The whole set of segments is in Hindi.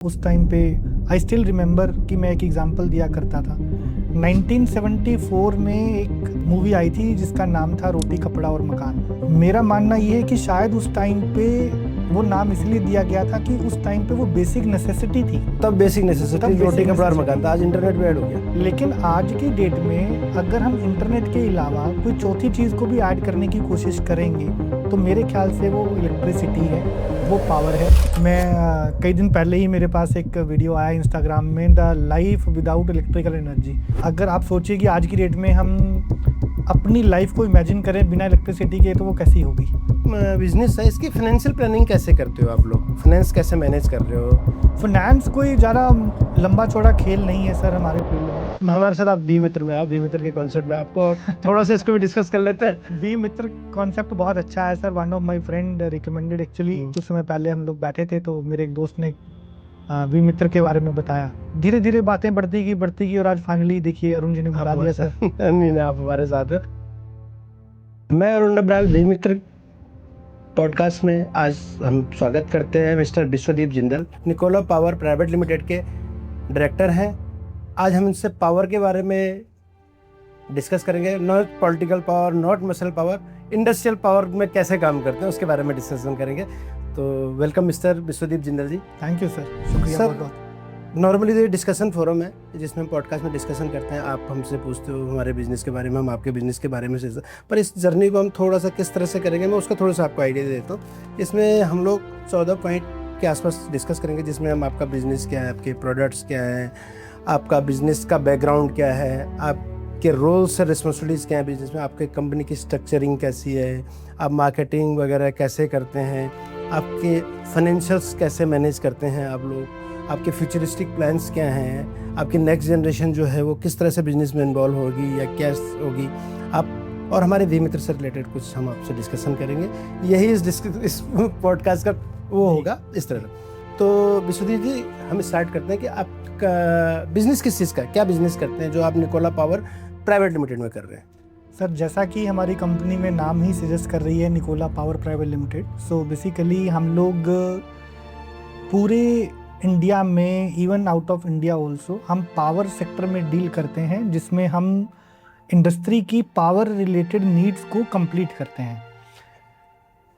उस टाइम पे आई स्टिल रिमेंबर कि मैं एक एग्जांपल दिया करता था। 1974 में एक मूवी आई थी जिसका नाम था रोटी कपड़ा और मकान। मेरा मानना ये है कि शायद उस टाइम पे वो नाम इसलिए दिया गया था कि उस टाइम पे वो बेसिक नेसेसिटी थी। तब बेसिक नेसेसिटी रोटी कपड़ा और मकान था। आज इंटरनेट पे ऐड हो गया। लेकिन आज की डेट में अगर हम इंटरनेट के अलावा कोई चौथी चीज़ को भी ऐड करने की कोशिश करेंगे तो मेरे ख्याल से वो इलेक्ट्रिसिटी है, वो पावर है। मैं कई दिन पहले ही मेरे पास एक वीडियो आया इंस्टाग्राम में, the life without electrical energy. अगर आप सोचिए कि आज की डेट में हम अपनी लाइफ को इमेजिन करें बिना इलेक्ट्रिसिटी के तो वो कैसी होगी। बिजनेस है, इसकी फाइनेंशियल प्लानिंग कैसे करते हो आप लोग? फाइनेंस कैसे मैनेज कर रहे हो? फाइनेंस कोई ज़्यादा लंबा चौड़ा खेल नहीं है सर हमारे फील्ड में। हमारे साथ आप बी मित्र में, आप बी मित्र के कॉन्सेप्ट में आपको थोड़ा सा इसको भी डिस्कस कर लेते हैं। बी मित्र कॉन्सेप्ट बहुत अच्छा है sir. One of my friend recommended actually. कुछ समय पहले हम लोग बैठे थे तो मेरे एक दोस्त ने बी मित्र के बारे में बताया। धीरे धीरे बातें बढ़ती गई और आज फाइनली देखिए अरुण जी ने बता दिया सर। नहीं, आप हमारे साथ हैं। मैं Arun Abraham B Mitra podcast में आज हम स्वागत करते हैं mister Vishwadeep Jindal, Nikola power private limited के डायरेक्टर हैं। आज हम इनसे पावर के बारे में डिस्कस करेंगे। Not political power, not muscle power, industrial power में कैसे काम करते हैं उसके बारे में डिस्कशन करेंगे। तो welcome mister Vishwadeep Jindal ji. Thank you sir, शुक्रिया सर, बहुत बहुत। नॉर्मली ये डिस्कशन फोरम है जिसमें हम पॉडकास्ट में डिस्कसन करते हैं। आप हमसे पूछते हो हमारे बिजनेस के बारे में, हम आपके बिजनेस के बारे में से, पर इस जर्नी को हम थोड़ा सा किस तरह से करेंगे मैं उसका थोड़ा सा आपको आइडिया देता हूँ। इसमें हम लोग 14 पॉइंट के आसपास डिस्कस करेंगे, जिसमें हम आपका बिजनेस क्या है, आपके प्रोडक्ट्स क्या हैं, आपका बिजनेस का बैकग्राउंड क्या है, आपके रोल्स और रिस्पॉन्सिबिलिटीज़ क्या हैं बिजनेस में, आपके कंपनी की स्ट्रक्चरिंग कैसी है, आप मार्केटिंग वगैरह कैसे करते हैं, आपके फाइनेंशियल्स कैसे मैनेज करते हैं आप लोग, आपके फ्यूचरिस्टिक प्लान्स क्या हैं, आपकी नेक्स्ट जनरेशन जो है वो किस तरह से बिजनेस में इन्वॉल्व होगी या क्या होगी आप, और हमारे वी मित्र से रिलेटेड कुछ हम आपसे डिस्कशन करेंगे। यही इस पॉडकास्ट का वो होगा इस तरह। तो विश्वदीप जी, हम स्टार्ट करते हैं कि आपका बिजनेस किस चीज़ का, क्या बिजनेस करते हैं जो आप निकोला पावर प्राइवेट लिमिटेड में कर रहे हैं? सर, जैसा कि हमारी कंपनी में नाम ही सजेस्ट कर रही है, Nikola power private limited. So basically हम लोग पूरे इंडिया में, even out of India also, हम पावर सेक्टर में डील करते हैं, जिसमें हम इंडस्ट्री की पावर रिलेटेड नीड्स को कंप्लीट करते हैं।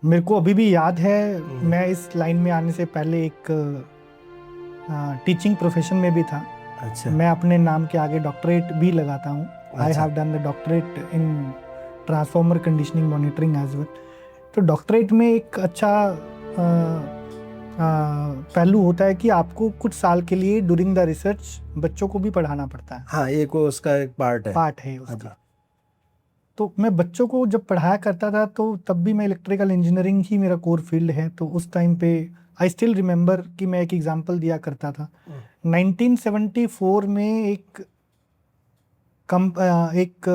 मेरे को अभी भी याद है, मैं इस लाइन में आने से पहले एक टीचिंग प्रोफेशन में भी था। अच्छा। मैं अपने नाम के आगे डॉक्टरेट भी लगाता हूँ। I have done the doctorate in transformer conditioning monitoring as well. तो डॉक्टरेट में एक अच्छा पहलू होता है कि आपको कुछ साल के लिए ड्यूरिंग द रिसर्च बच्चों को भी पढ़ाना पड़ता है। हाँ, ये को उसका एक पार्ट है उसका। तो मैं बच्चों को जब पढ़ाया करता था तो तब भी मैं इलेक्ट्रिकल इंजीनियरिंग ही मेरा कोर फील्ड है। तो उस टाइम पे आई स्टिल रिमेंबर कि मैं एक एग्जांपल दिया करता था। 1974 में एक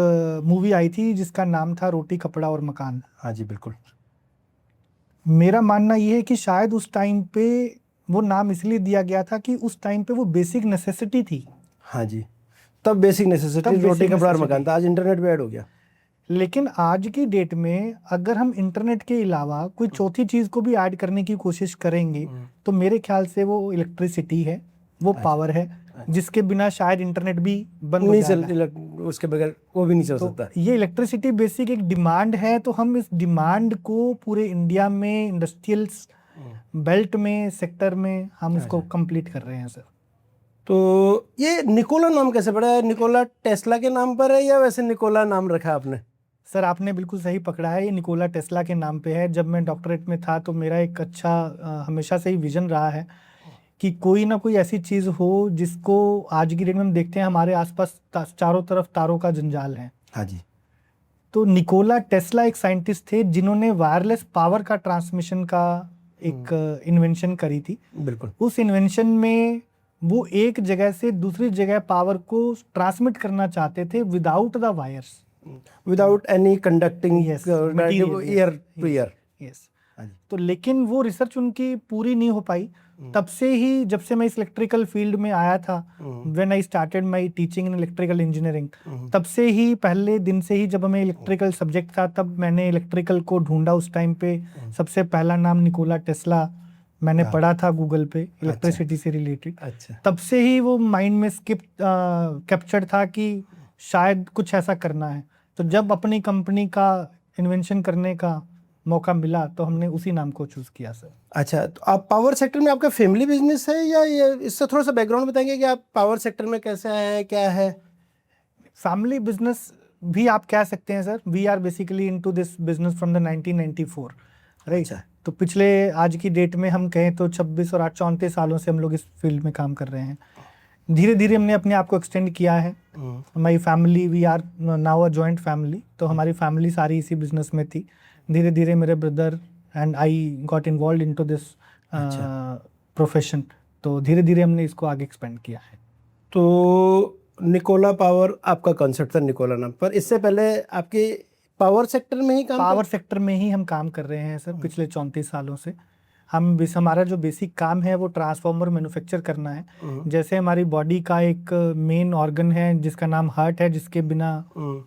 मूवी आई थी जिसका नाम था रोटी कपड़ा और मकान। हाँ जी, बिल्कुल। मेरा मानना ये है कि शायद उस टाइम पे वो नाम इसलिए दिया गया था कि उस टाइम पे वो बेसिक नेसेसिटी थी। हाँ जी, तब बेसिक नेसेसिटी रोटी कपड़ा और मकान था। आज इंटरनेट पे ऐड हो गया। लेकिन आज की डेट में अगर हम इंटरनेट के अलावा कोई चौथी चीज को भी ऐड करने की कोशिश करेंगे तो मेरे ख्याल से वो इलेक्ट्रिसिटी है, वो पावर है, जिसके बिना शायद इंटरनेट भी बंद हो जाएगा। उसके बगैर वो भी नहीं चल सकता। तो ये इलेक्ट्रिसिटी बेसिक एक डिमांड है। तो हम इस डिमांड को पूरे इंडिया में इंडस्ट्रियल्स बेल्ट में, सेक्टर में हम इसको कंप्लीट कर रहे हैं सर। तो ये निकोला नाम कैसे पड़ा है? निकोला टेस्ला के नाम पर है या वैसे निकोला नाम रखा आपने? सर, आपने बिल्कुल सही पकड़ा है, ये निकोला टेस्ला के नाम पे है। जब मैं डॉक्टरेट में था तो मेरा एक अच्छा हमेशा से ही विजन रहा है कि कोई ना कोई ऐसी चीज़ हो जिसको आज की डेट में हम देखते हैं हमारे आसपास चारों तरफ तारों का जंजाल है। हाँ जी। तो निकोला टेस्ला एक साइंटिस्ट थे जिन्होंने वायरलेस पावर का ट्रांसमिशन का एक इन्वेंशन करी थी। बिल्कुल। उस इन्वेंशन में वो एक जगह से दूसरी जगह पावर को ट्रांसमिट करना चाहते थे without the wires, without any conducting year two year. Yes. तो लेकिन वो रिसर्च उनकी पूरी नहीं हो पाई। तब से ही, जब से मैं इस इलेक्ट्रिकल फील्ड में आया था, when I started my teaching in electrical engineering, तब से ही, पहले दिन से ही जब हमें इलेक्ट्रिकल सब्जेक्ट था, तब मैंने इलेक्ट्रिकल को ढूंढा। उस टाइम पे सबसे पहला नाम निकोला टेस्ला मैंने हाँ। पढ़ा था गूगल पे इलेक्ट्रिसिटी से रिलेटेड। अच्छा। तब से ही वो माइंड में कैप्चर था कि शायद कुछ ऐसा करना है। तो जब अपनी कंपनी का इन्वेंशन करने का मौका मिला तो हमने उसी नाम को चूज किया सर। अच्छा, तो आप पावर सेक्टर में आपका फैमिली बिजनेस है या ये, इससे थोड़ा सा बैकग्राउंड बताएंगे कि आप पावर सेक्टर में कैसे आए हैं, क्या है? फैमिली बिजनेस भी आप कह सकते हैं sir. We are basically into this business from the 1994, right. अच्छा। तो पिछले आज की डेट में हम कहें तो 26 और 34 सालों से हम लोग इस फील्ड में काम कर रहे हैं। धीरे धीरे हमने अपने आप को एक्सटेंड किया है। हमारी family, we are now a joint family, तो हमारी फैमिली सारी इसी बिजनेस में थी। धीरे धीरे मेरे brother and I got involve into this profession, तो धीरे धीरे हमने इसको आगे एक्सपेंड किया है। तो निकोला पावर आपका कॉन्सेप्ट था, निकोला नाम पर। इससे पहले आपके पावर सेक्टर में ही काम पावर सेक्टर में ही हम काम कर रहे हैं सर पिछले 34 सालों से। हमारा जो बेसिक काम है वो ट्रांसफार्मर मैन्युफैक्चर करना है। जैसे हमारी बॉडी का एक मेन ऑर्गन है जिसका नाम हार्ट है, जिसके बिना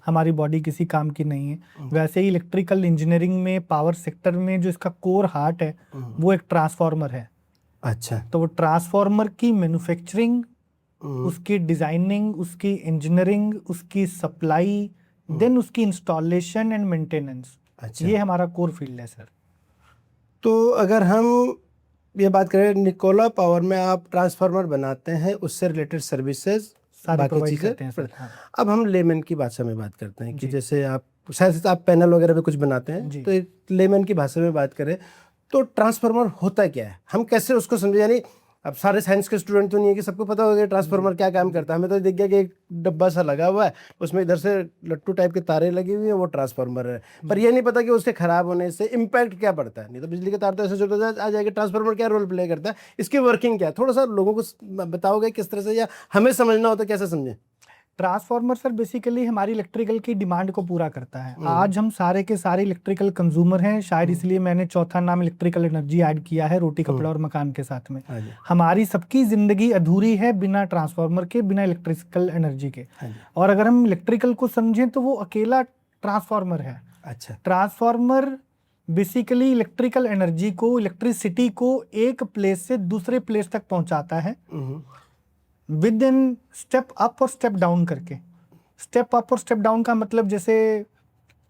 हमारी बॉडी किसी काम की नहीं है, वैसे ही इलेक्ट्रिकल इंजीनियरिंग में पावर सेक्टर में जो इसका कोर हार्ट है वो एक ट्रांसफार्मर है। अच्छा। तो वो ट्रांसफार्मर की मैन्युफैक्चरिंग, उसकी डिजाइनिंग, उसकी इंजीनियरिंग, उसकी सप्लाई, देन उसकी इंस्टॉलेशन एंड मेंटेनेंस, अच्छा। ये हमारा कोर फील्ड है सर। तो अगर हम ये बात करें, निकोला पावर में आप ट्रांसफार्मर बनाते हैं, उससे रिलेटेड सर्विसेज सारी बाकी प्रोवाइड चीज़ें करते हैं सर। हाँ। अब हम लेमन की भाषा में बात करते हैं कि जी। जैसे आप शायद आप पैनल वगैरह पे कुछ बनाते हैं, जी। तो एक लेमन की भाषा में बात करें तो ट्रांसफार्मर होता क्या है, हम कैसे उसको समझे? यानी अब सारे साइंस के स्टूडेंट तो नहीं है कि सबको पता होगा ट्रांसफार्मर क्या काम करता है। हमें तो दिख गया कि एक डब्बा सा लगा हुआ है, उसमें इधर से लट्टू टाइप के तारे लगी हुई है, वो ट्रांसफार्मर है। पर ये नहीं पता कि उसके खराब होने से इम्पैक्ट क्या पड़ता है। नहीं तो बिजली के तार तो ऐसे जुड़ आ जाएगा, ट्रांसफार्मर क्या रोल प्ले करता है, इसकी वर्किंग क्या है, थोड़ा सा लोगों को बताओगे किस तरह से, या हमें समझना हो तो कैसे समझें? ट्रांसफार्मर सर बेसिकली हमारी इलेक्ट्रिकल की डिमांड को पूरा करता है। आज हम सारे के सारे इलेक्ट्रिकल कंज्यूमर हैं, शायद इसलिए मैंने चौथा नाम इलेक्ट्रिकल एनर्जी ऐड किया है रोटी कपड़ा और मकान के साथ में। हमारी सबकी जिंदगी अधूरी है बिना ट्रांसफार्मर के, बिना इलेक्ट्रिकल एनर्जी के। और अगर हम इलेक्ट्रिकल को समझें तो वो अकेला ट्रांसफार्मर है। अच्छा। ट्रांसफार्मर बेसिकली इलेक्ट्रिकल एनर्जी को, इलेक्ट्रिसिटी को एक प्लेस से दूसरे प्लेस तक पहुंचाता है विद इन स्टेप अप और स्टेप डाउन करके। स्टेप अप और स्टेप डाउन का मतलब, जैसे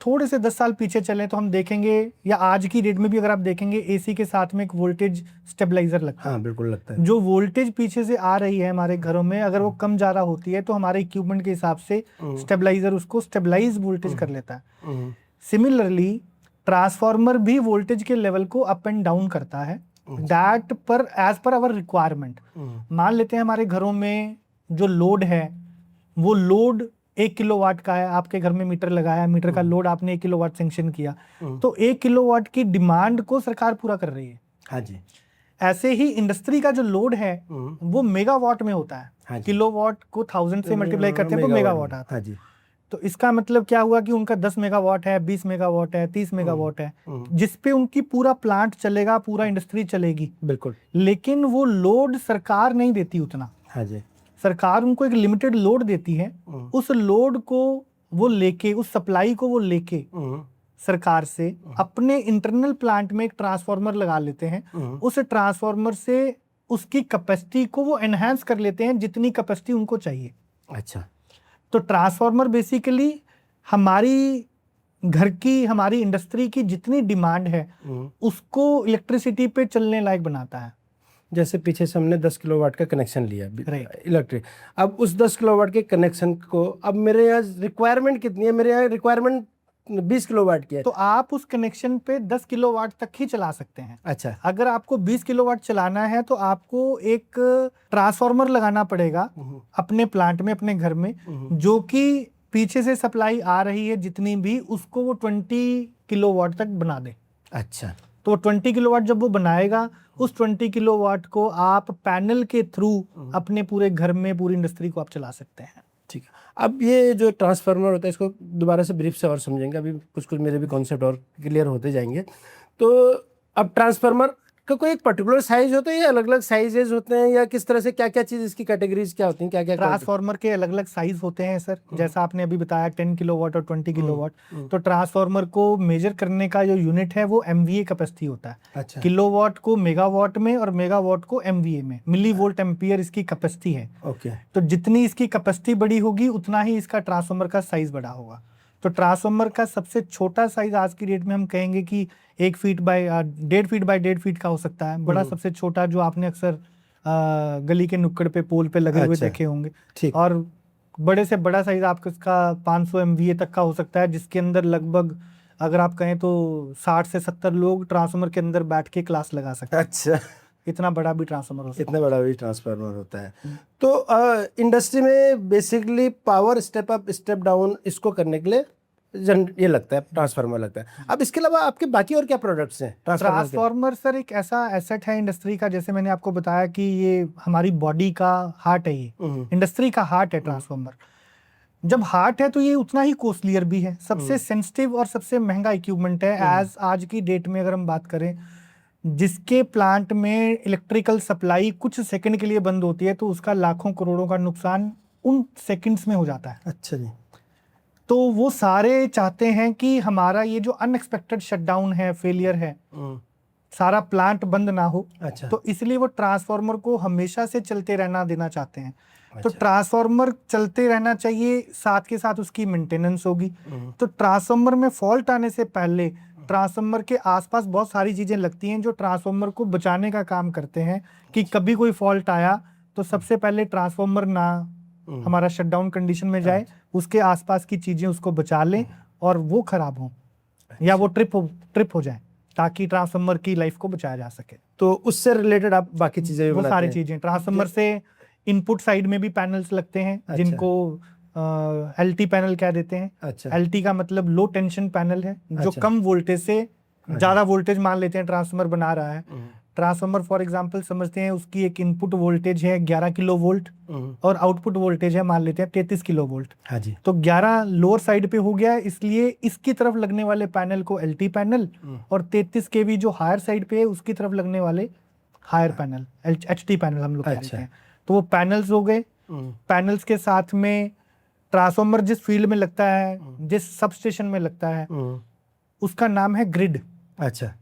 थोड़े से 10 साल पीछे चलें तो हम देखेंगे, या आज की डेट में भी अगर आप देखेंगे, एसी के साथ में एक वोल्टेज स्टेबलाइजर लगता है। हाँ, बिल्कुल लगता है। जो वोल्टेज पीछे से आ रही है हमारे घरों में, अगर वो कम ज़्यादा होती है तो हमारे इक्विपमेंट के हिसाब से स्टेबलाइजर उसको स्टेबलाइज वोल्टेज कर लेता है। सिमिलरली ट्रांसफार्मर भी वोल्टेज के लेवल को अप एंड डाउन करता है, दैट पर एज पर आवर रिक्वायरमेंट। मान लेते हैं हमारे घरों में जो लोड है वो लोड 1 किलोवाट का है, आपके घर में मीटर लगाया, मीटर का लोड आपने 1 किलोवाट सैंक्शन किया, तो 1 किलोवाट की डिमांड को सरकार पूरा कर रही है। हाँ जी। ऐसे ही इंडस्ट्री का जो लोड है वो मेगावाट में होता है। हाँ जी। किलोवाट को 1000 से मल्टीप्लाई करते हैं तो मेगावाट आता है। हाँ जी। तो इसका मतलब क्या हुआ कि उनका 10 मेगावाट है, 20 मेगावाट है, 30 मेगावाट है, जिसपे उनकी पूरा प्लांट चलेगा, पूरा इंडस्ट्री चलेगी। बिल्कुल। लेकिन वो लोड सरकार नहीं देती उतना। हाँ जी। सरकार उनको एक लिमिटेड लोड देती है, उस लोड को वो लेके, उस सप्लाई को वो लेके सरकार से अपने इंटरनल प्लांट में एक ट्रांसफार्मर लगा लेते हैं। उस ट्रांसफार्मर से उसकी कैपेसिटी को वो एनहांस कर लेते हैं जितनी कैपेसिटी उनको चाहिए। अच्छा। तो ट्रांसफार्मर बेसिकली हमारी घर की, हमारी इंडस्ट्री की जितनी डिमांड है उसको इलेक्ट्रिसिटी पे चलने लायक बनाता है। जैसे पीछे से हमने 10 किलोवाट का कनेक्शन लिया इलेक्ट्रिक, अब उस 10 किलोवाट के कनेक्शन को, अब मेरे यहाँ रिक्वायरमेंट कितनी है? मेरे यहाँ रिक्वायरमेंट 20 किलोवाट की है, तो आप उस कनेक्शन पे 10 किलोवाट तक ही चला सकते हैं। अच्छा। अगर आपको 20 किलोवाट चलाना है तो आपको एक ट्रांसफार्मर लगाना पड़ेगा अपने प्लांट में, अपने घर में, जो कि पीछे से सप्लाई आ रही है जितनी भी, उसको वो 20 किलोवाट तक बना दे। अच्छा। तो 20 किलोवाट जब वो बनाएगा, उस 20 किलोवाट को आप पैनल के थ्रू अपने पूरे घर में, पूरी इंडस्ट्री को आप चला सकते हैं। ठीक है। अब ये जो ट्रांसफार्मर होता है, इसको दोबारा से ब्रीफ से और समझेंगे, अभी कुछ कुछ मेरे भी कॉन्सेप्ट और क्लियर होते जाएंगे। तो अब ट्रांसफार्मर कोई एक पर्टिकुलर साइज होता है या अलग अलग साइजेस होते हैं, या किस तरह से, क्या क्या चीज इसकी कैटेगरीज क्या होती हैं, क्या क्या ट्रांसफार्मर के अलग अलग साइज होते हैं सर, जैसा आपने अभी बताया 10 किलोवाट और 20 किलोवाट। तो ट्रांसफार्मर को मेजर करने का जो यूनिट है वो एमवीए कैपेसिटी होता है। अच्छा, किलोवाट को मेगावाट में और मेगावाट को एमवीए में, मिली वोल्ट एम्पियर इसकी कैपेसिटी है। ओके, तो जितनी इसकी कैपेसिटी बड़ी होगी उतना ही इसका ट्रांसफार्मर का साइज बड़ा होगा। तो ट्रांसफार्मर का सबसे छोटा साइज आज की डेट में हम कहेंगे कि 1 फीट बाय 1.5 फीट का हो सकता है। बड़ा सबसे छोटा जो आपने अक्सर गली के नुक्कड़ पे पोल पे लगे हुए अच्छा, देखे होंगे। ठीक। और बड़े से बड़ा साइज आपका इसका 500 MVA तक का हो सकता है, जिसके अंदर लगभग अगर आप कहें तो 60 से 70 लोग ट्रांसफार्मर के अंदर बैठ के क्लास लगा सकते हैं। अच्छा, इतना बड़ा भी ट्रांसफार्मर हो सकता इतना बड़ा भी ट्रांसफार्मर होता है। तो इंडस्ट्री में basically power step up step down इसको करने के लिए ये लगता है ट्रांसफार्मर लगता है। अब इसके अलावा आपके बाकी और क्या प्रोडक्ट्स हैं है। ट्रांसफार्मर सर एक ऐसा एसेट है इंडस्ट्री का, जैसे मैंने आपको बताया कि ये हमारी बॉडी का हार्ट है, ये इंडस्ट्री का हार्ट है ट्रांसफार्मर। जब हार्ट है तो ये उतना ही कॉस्टलियर भी है, सबसे सेंसिटिव और सबसे महंगा इक्विपमेंट है। एज आज की डेट में अगर हम बात करें, जिसके प्लांट में इलेक्ट्रिकल सप्लाई कुछ सेकंड के लिए बंद होती है तो उसका लाखों करोड़ों का नुकसान उन सेकंड्स में हो जाता है। अच्छा जी। तो वो सारे चाहते हैं कि हमारा ये जो अनएक्सपेक्टेड शटडाउन है, फेलियर है, सारा प्लांट बंद ना हो। अच्छा, तो इसलिए वो ट्रांसफार्मर को हमेशा से चलते रहना देना चाहते हैं। तो अच्छा। ट्रांसफार्मर चलते रहना चाहिए, साथ के साथ उसकी मेंटेनेंस होगी। तो ट्रांसफार्मर में फॉल्ट आने से पहले ट्रांसफार्मर के आसपास बहुत सारी चीजें लगती हैं जो ट्रांसफार्मर को बचाने का काम करते हैं कि कभी कोई फॉल्ट आया तो सबसे पहले ट्रांसफार्मर ना हमारा शटडाउन कंडीशन में जाए, उसके आसपास की चीजें उसको बचा लें और वो खराब हो या वो ट्रिप हो जाए, ताकि ट्रांसफार्मर की लाइफ को बचाया जा सके। तो उससे रिलेटेड आप बाकी चीजें भी वो बनाते सारी हैं? चीजें ट्रांसफार्मर से इनपुट साइड में भी पैनल्स लगते हैं, अच्छा। जिनको एलटी पैनल कह देते हैं। अच्छा, एलटी का मतलब लो टेंशन पैनल है, जो अच्छा। कम वोल्टेज से ज्यादा वोल्टेज मान लेते हैं ट्रांसफार्मर बना रहा है। ट्रांसफार्मर फॉर एग्जांपल समझते हैं, उसकी एक इनपुट वोल्टेज है 11 किलो वोल्ट और आउटपुट वोल्टेज है मान लेते हैं 33 किलो वोल्ट। हाँ जी। तो 11 लोअर साइड पे हो गया, इसलिए इसकी तरफ लगने वाले पैनल को एलटी पैनल और 33 केवी जो हायर साइड पे है उसकी तरफ लगने वाले हायर पैनल एचटी पैनल हम लोग कहते हैं। तो वो पैनल्स हो गए। पैनल्स के साथ में ट्रांसफार्मर जिस फील्ड में लगता है, जिस सब स्टेशन में लगता है, उसका नाम है ग्रिड। अच्छा।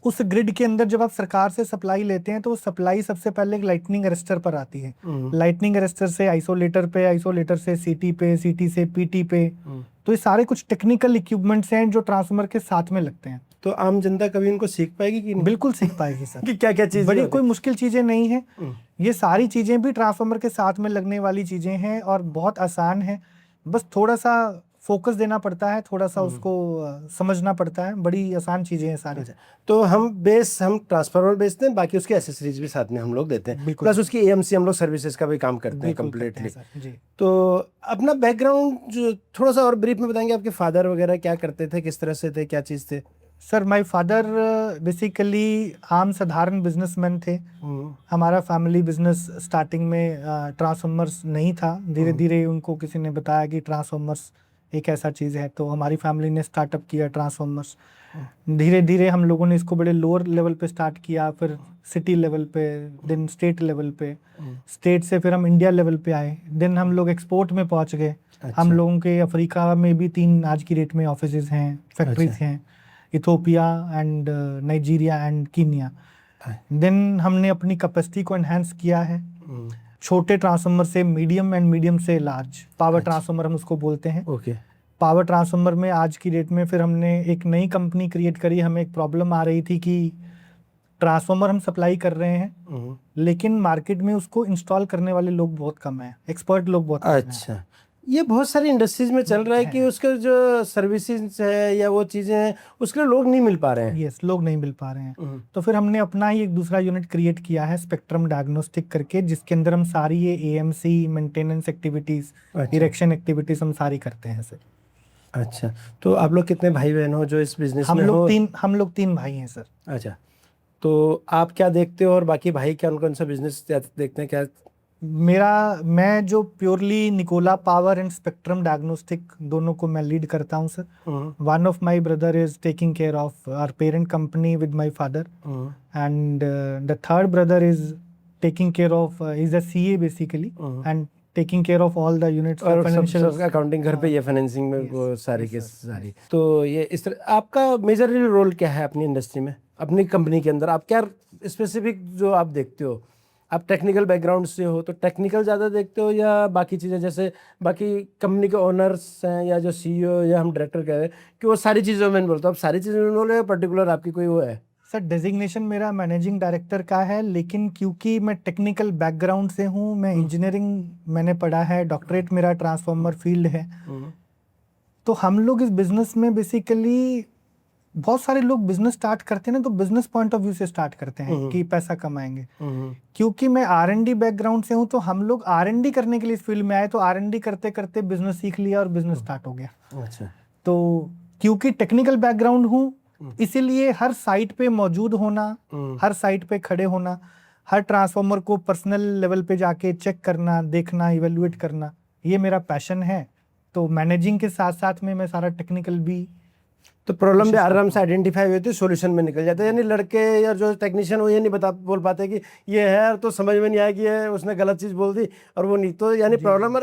उस ग्रिड के अंदर जब आप सरकार से सप्लाई लेते हैं तो सप्लाई सबसे पहले एक लाइटनिंग अरेस्टर पर आती है। लाइटनिंग अरेस्टर से आइसोलेटर पे, आइसोलेटर से सीटी पे, सीटी से पीटी पे। तो ये सारे कुछ टेक्निकल इक्विपमेंट्स हैं जो ट्रांसफार्मर के साथ में लगते हैं। तो आम जनता कभी इनको सीख पाएगी कि नहीं? बिल्कुल सीख पाएगी सर। कि क्या क्या चीजें बड़ी होती कोई मुश्किल चीजें नहीं है, ये सारी चीजें भी ट्रांसफार्मर के साथ में लगने वाली चीजें हैं और बहुत आसान है। बस थोड़ा सा फोकस देना पड़ता है, थोड़ा सा उसको समझना पड़ता है। बड़ी आसान चीजें हैं सारी। तो हम ट्रांसफार्मर बेचते हैं, बाकी उसके एसेसरीज भी साथ में हम लोग देते हैं, प्लस उसकी एएमसी हम लोग सर्विसेज का भी काम करते हैं कम्प्लीटली। तो अपना बैकग्राउंड जो थोड़ा सा और ब्रीफ में बताएंगे, आपके फादर वगैरह क्या करते थे, किस तरह से थे, क्या चीज़ थे? सर माय फादर बेसिकली आम साधारण बिजनेसमैन थे। हमारा फैमिली बिजनेस स्टार्टिंग में ट्रांसफार्मर्स नहीं था, धीरे धीरे उनको किसी ने बताया कि ट्रांसफार्मर्स एक ऐसा चीज़ है, तो हमारी फैमिली ने स्टार्टअप किया ट्रांसफार्मर्स। धीरे धीरे हम लोगों ने इसको बड़े लोअर लेवल पे स्टार्ट किया, फिर सिटी लेवल पे, देन स्टेट लेवल पे, स्टेट से फिर हम इंडिया लेवल पे आए, देन हम लोग एक्सपोर्ट में पहुंच गए। अच्छा। हम लोगों के अफ्रीका में भी 3 आज की डेट में ऑफिसेज हैं, फैक्ट्रीज अच्छा। हैं, Ethiopia and Nigeria and Kenya. Then हमने अपनी कैपेसिटी को एनहांस किया है, छोटे ट्रांसफार्मर से मीडियम एंड मीडियम से लार्ज पावर ट्रांसफार्मर हम उसको बोलते हैं। ओके। पावर ट्रांसफार्मर में आज की डेट में फिर हमने एक नई कंपनी क्रिएट करी। हमें एक प्रॉब्लम आ रही थी कि ट्रांसफार्मर हम सप्लाई कर रहे हैं लेकिन मार्केट में उसको इंस्टॉल करने वाले लोग बहुत कम हैं, एक्सपर्ट लोग बहुत कम हैं। अच्छा, ये बहुत सारी इंडस्ट्रीज में चल रहा है कि उसके जो सर्विसेज है या वो चीज़ें हैं उसके लिए लोग नहीं मिल पा रहे हैं। यस, लोग नहीं मिल पा रहे हैं। तो फिर हमने अपना ही एक दूसरा यूनिट क्रिएट किया है, स्पेक्ट्रम डायग्नोस्टिक करके, जिसके अंदर हम सारी ये AMC maintenance activities, erection activities हम सारी करते हैं सर। अच्छा, तो आप लोग कितने भाई बहन हो जो इस बिजनेस में हो? हम लोग तीन भाई हैं सर। अच्छा, तो आप क्या देखते हो और बाकी भाई क्या कौन सा बिजनेस देखते हैं, क्या मैं जो purely Nikola power and spectrum diagnostic दोनों को मैं लीड करता हूँ sir. One of my brother is taking care of our parent company with my father, and the third brother is taking care of is a CA basically and taking care of all the units और of financial अकाउंटिंग घर पे ये फाइनेंसिंग में yes, वो सारी yes, के sir, सारी. तो ये इस तरह आपका मेजर रोल क्या है अपनी इंडस्ट्री में, अपनी कंपनी के अंदर? आप क्या स्पेसिफिक जो आप देखते हो, आप टेक्निकल बैकग्राउंड से हो तो टेक्निकल ज़्यादा देखते हो या बाकी चीज़ें, जैसे बाकी कंपनी के ओनर्स हैं या जो CEO या हम डायरेक्टर कह रहे हैं कि वो सारी चीज़ों में बोलते हो, आप सारी चीज़ों में बोल रहे हो, पर्टिकुलर आपकी कोई वो है? सर डेजिग्नेशन मेरा मैनेजिंग डायरेक्टर का है, लेकिन क्योंकि मैं टेक्निकल बैकग्राउंड से हूँ, मैं इंजीनियरिंग मैंने पढ़ा है, डॉक्टरेट मेरा ट्रांसफॉर्मर फील्ड है, तो हम लोग इस बिजनेस में बेसिकली बहुत सारे लोग बिजनेस स्टार्ट करते हैं ना तो बिजनेस पॉइंट ऑफ व्यू से स्टार्ट करते हैं कि पैसा कमाएंगे. क्योंकि मैं R&D बैकग्राउंड से हूँ तो हम लोग R&D करने के लिए इस फील्ड में आए, तो R&D करते करते बिजनेस सीख लिया और बिजनेस स्टार्ट हो गया. अच्छा. तो क्योंकि टेक्निकल बैकग्राउंड हूँ इसीलिए हर साइट पे मौजूद होना, हर साइट पे खड़े होना, हर ट्रांसफॉर्मर को पर्सनल लेवल पे जाके चेक करना, देखना, इवेल्युएट करना, ये मेरा पैशन है. तो मैनेजिंग के साथ साथ में मैं सारा टेक्निकल भी, तो प्रॉब्लम भी आराम से आइडेंटिफाई होती है, सॉल्यूशन में निकल जाता है. यानी लड़के या जो टेक्नीशियन वो ये नहीं बोल पाते कि ये है, तो समझ में नहीं आया कि ये उसने गलत चीज़ बोल दी और वो नहीं, तो यानी प्रॉब्लम.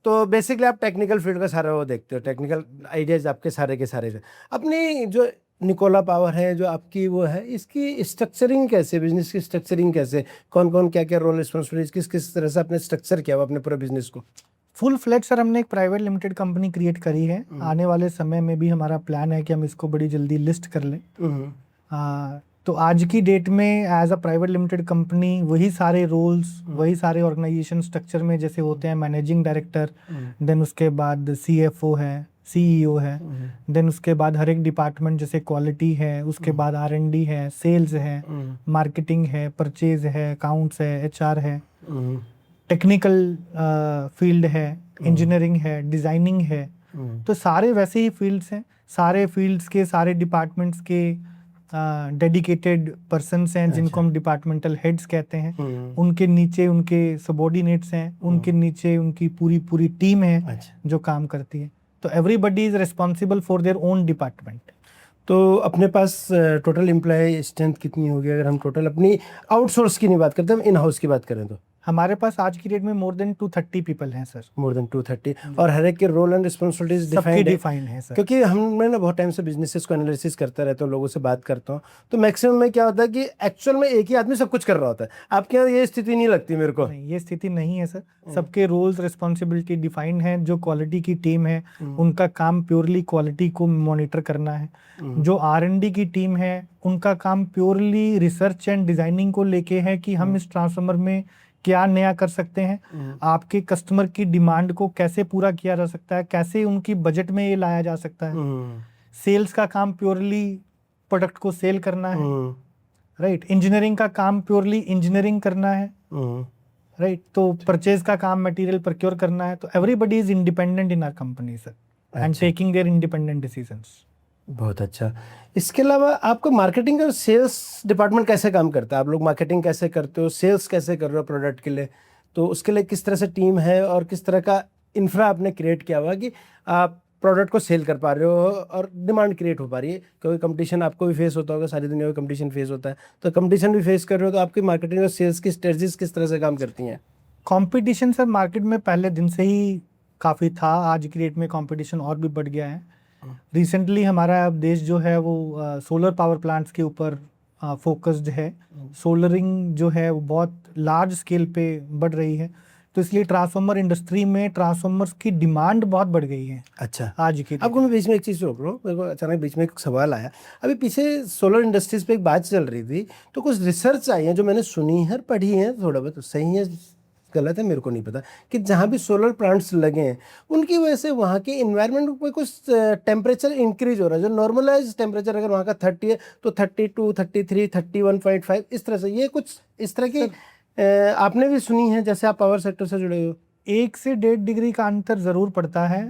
तो बेसिकली आप टेक्निकल फील्ड का सारा वो देखते हो, टेक्निकल आइडियाज आपके सारे के सारे. अपनी जो निकोला पावर है जो आपकी वो है, इसकी स्ट्रक्चरिंग कैसे, बिजनेस की स्ट्रक्चरिंग कैसे, कौन कौन क्या क्या रोल रिस्पॉन्सिबिलिटीज, किस किस तरह से आपने स्ट्रक्चर किया हुआ अपने पूरे बिजनेस को? फुल फ्लैट सर हमने एक प्राइवेट लिमिटेड कंपनी क्रिएट करी है. आने वाले समय में भी हमारा प्लान है कि हम इसको बड़ी जल्दी लिस्ट कर लें. तो आज की डेट में as a private limited company वही सारे रोल्स, वही सारे ऑर्गेनाइजेशन स्ट्रक्चर में जैसे होते हैं मैनेजिंग डायरेक्टर, देन उसके बाद CFO है, CEO है, देन उसके बाद हर एक डिपार्टमेंट जैसे क्वालिटी है, उसके बाद R&D है, सेल्स है, मार्केटिंग है, परचेज है, अकाउंट्स है, HR है, टेक्निकल फील्ड है, इंजीनियरिंग है, डिजाइनिंग है. तो सारे वैसे ही फील्ड्स हैं, सारे फील्ड्स के सारे डिपार्टमेंट्स के डेडिकेटेड पर्सन्स हैं जिनको हम डिपार्टमेंटल हेड्स कहते हैं. उनके नीचे उनके सबॉर्डिनेट्स हैं, उनके नीचे उनकी पूरी पूरी टीम है जो काम करती है. तो everybody is responsible for their own department. तो अपने पास टोटल एम्प्लॉय स्ट्रेंथ कितनी होगी अगर हम टोटल अपनी आउटसोर्स की नहीं बात करते, हम इन हाउस की बात करें तो? हमारे पास आज की डेट में मोर देन 230 पीपल हैं सर. मोर देन 230, और हर एक के रोल एंड रिस्पॉन्सिबिलिटीज डिफाइंड है सर. क्योंकि हमने ना बहुत टाइम से बिजनेसेस को एनालिसिस करता रहता हूँ, लोगों से बात करता हूँ, तो मैक्सिमम में क्या होता है कि एक्चुअल में एक ही आदमी सब कुछ कर रहा होता है. आपके यहाँ ये स्थिति नहीं लगती मेरे को? नहीं, ये स्थिति नहीं है सर. सबके रोल्स रिस्पॉन्सिबिलिटी डिफाइंड है. जो क्वालिटी की टीम है उनका काम प्योरली क्वालिटी को मॉनिटर करना है. जो R&D की टीम है उनका काम प्योरली रिसर्च एंड डिजाइनिंग को लेके है कि हम इस ट्रांसफॉर्मर में क्या नया कर सकते हैं, आपके कस्टमर की डिमांड को कैसे पूरा किया जा सकता है, कैसे उनकी बजट में ये लाया जा सकता है. सेल्स का काम प्योरली प्रोडक्ट को सेल करना है, राइट. इंजीनियरिंग का काम प्योरली इंजीनियरिंग करना है, राइट. तो परचेज का काम मटेरियल प्रोक्योर करना है. तो everybody is independent in our company sir, and taking their independent decisions. बहुत अच्छा. इसके अलावा आपका मार्केटिंग और सेल्स डिपार्टमेंट कैसे काम करता है? आप लोग मार्केटिंग कैसे करते हो, सेल्स कैसे कर रहे हो प्रोडक्ट के लिए? तो उसके लिए किस तरह से टीम है और किस तरह का इंफ्रा आपने क्रिएट किया हुआ कि आप प्रोडक्ट को सेल कर पा रहे हो और डिमांड क्रिएट हो पा रही है? क्योंकि कंपटीशन आपको भी फेस होता होगा, सारी दुनिया में कंपटीशन फेस होता है, तो कंपटीशन भी फेस कर रहे हो, तो आपकी मार्केटिंग और सेल्स की स्ट्रेटजीज किस तरह से काम करती हैं? कॉम्पिटिशन सर मार्केट में पहले दिन से ही काफ़ी था. आज की डेट में कॉम्पिटिशन और भी बढ़ गया है. रिसेंटली हमारा देश जो है वो सोलर पावर प्लांट्स के ऊपर फोकस्ड है. सोलरिंग जो है वो बहुत लार्ज स्केल पे बढ़ रही है, तो इसलिए ट्रांसफॉर्मर इंडस्ट्री में ट्रांसफॉर्मर्स की डिमांड बहुत बढ़ गई है. अच्छा. आज की आपको मैं बीच में एक चीज़ रोक रहा हूँ, मेरे को अचानक बीच में एक सवाल आया. अभी पीछे सोलर इंडस्ट्रीज पे एक बात चल रही थी, तो कुछ रिसर्च आई है जो मैंने सुनी है, पढ़ी है, थोड़ा बहुत सही है गलत है मेरे को नहीं पता, कि जहाँ भी सोलर प्लांट्स लगे हैं उनकी वजह से वहाँ के इन्वायरमेंट में कुछ टेम्परेचर इंक्रीज हो रहा है. जो नॉर्मलाइज टेम्परेचर अगर वहाँ का 30 है तो 32, 33, 31.5 इस तरह से, ये कुछ इस तरह की आपने भी सुनी है जैसे आप पावर सेक्टर से जुड़े हो? 1 से 1.5 डिग्री का अंतर जरूर पड़ता है,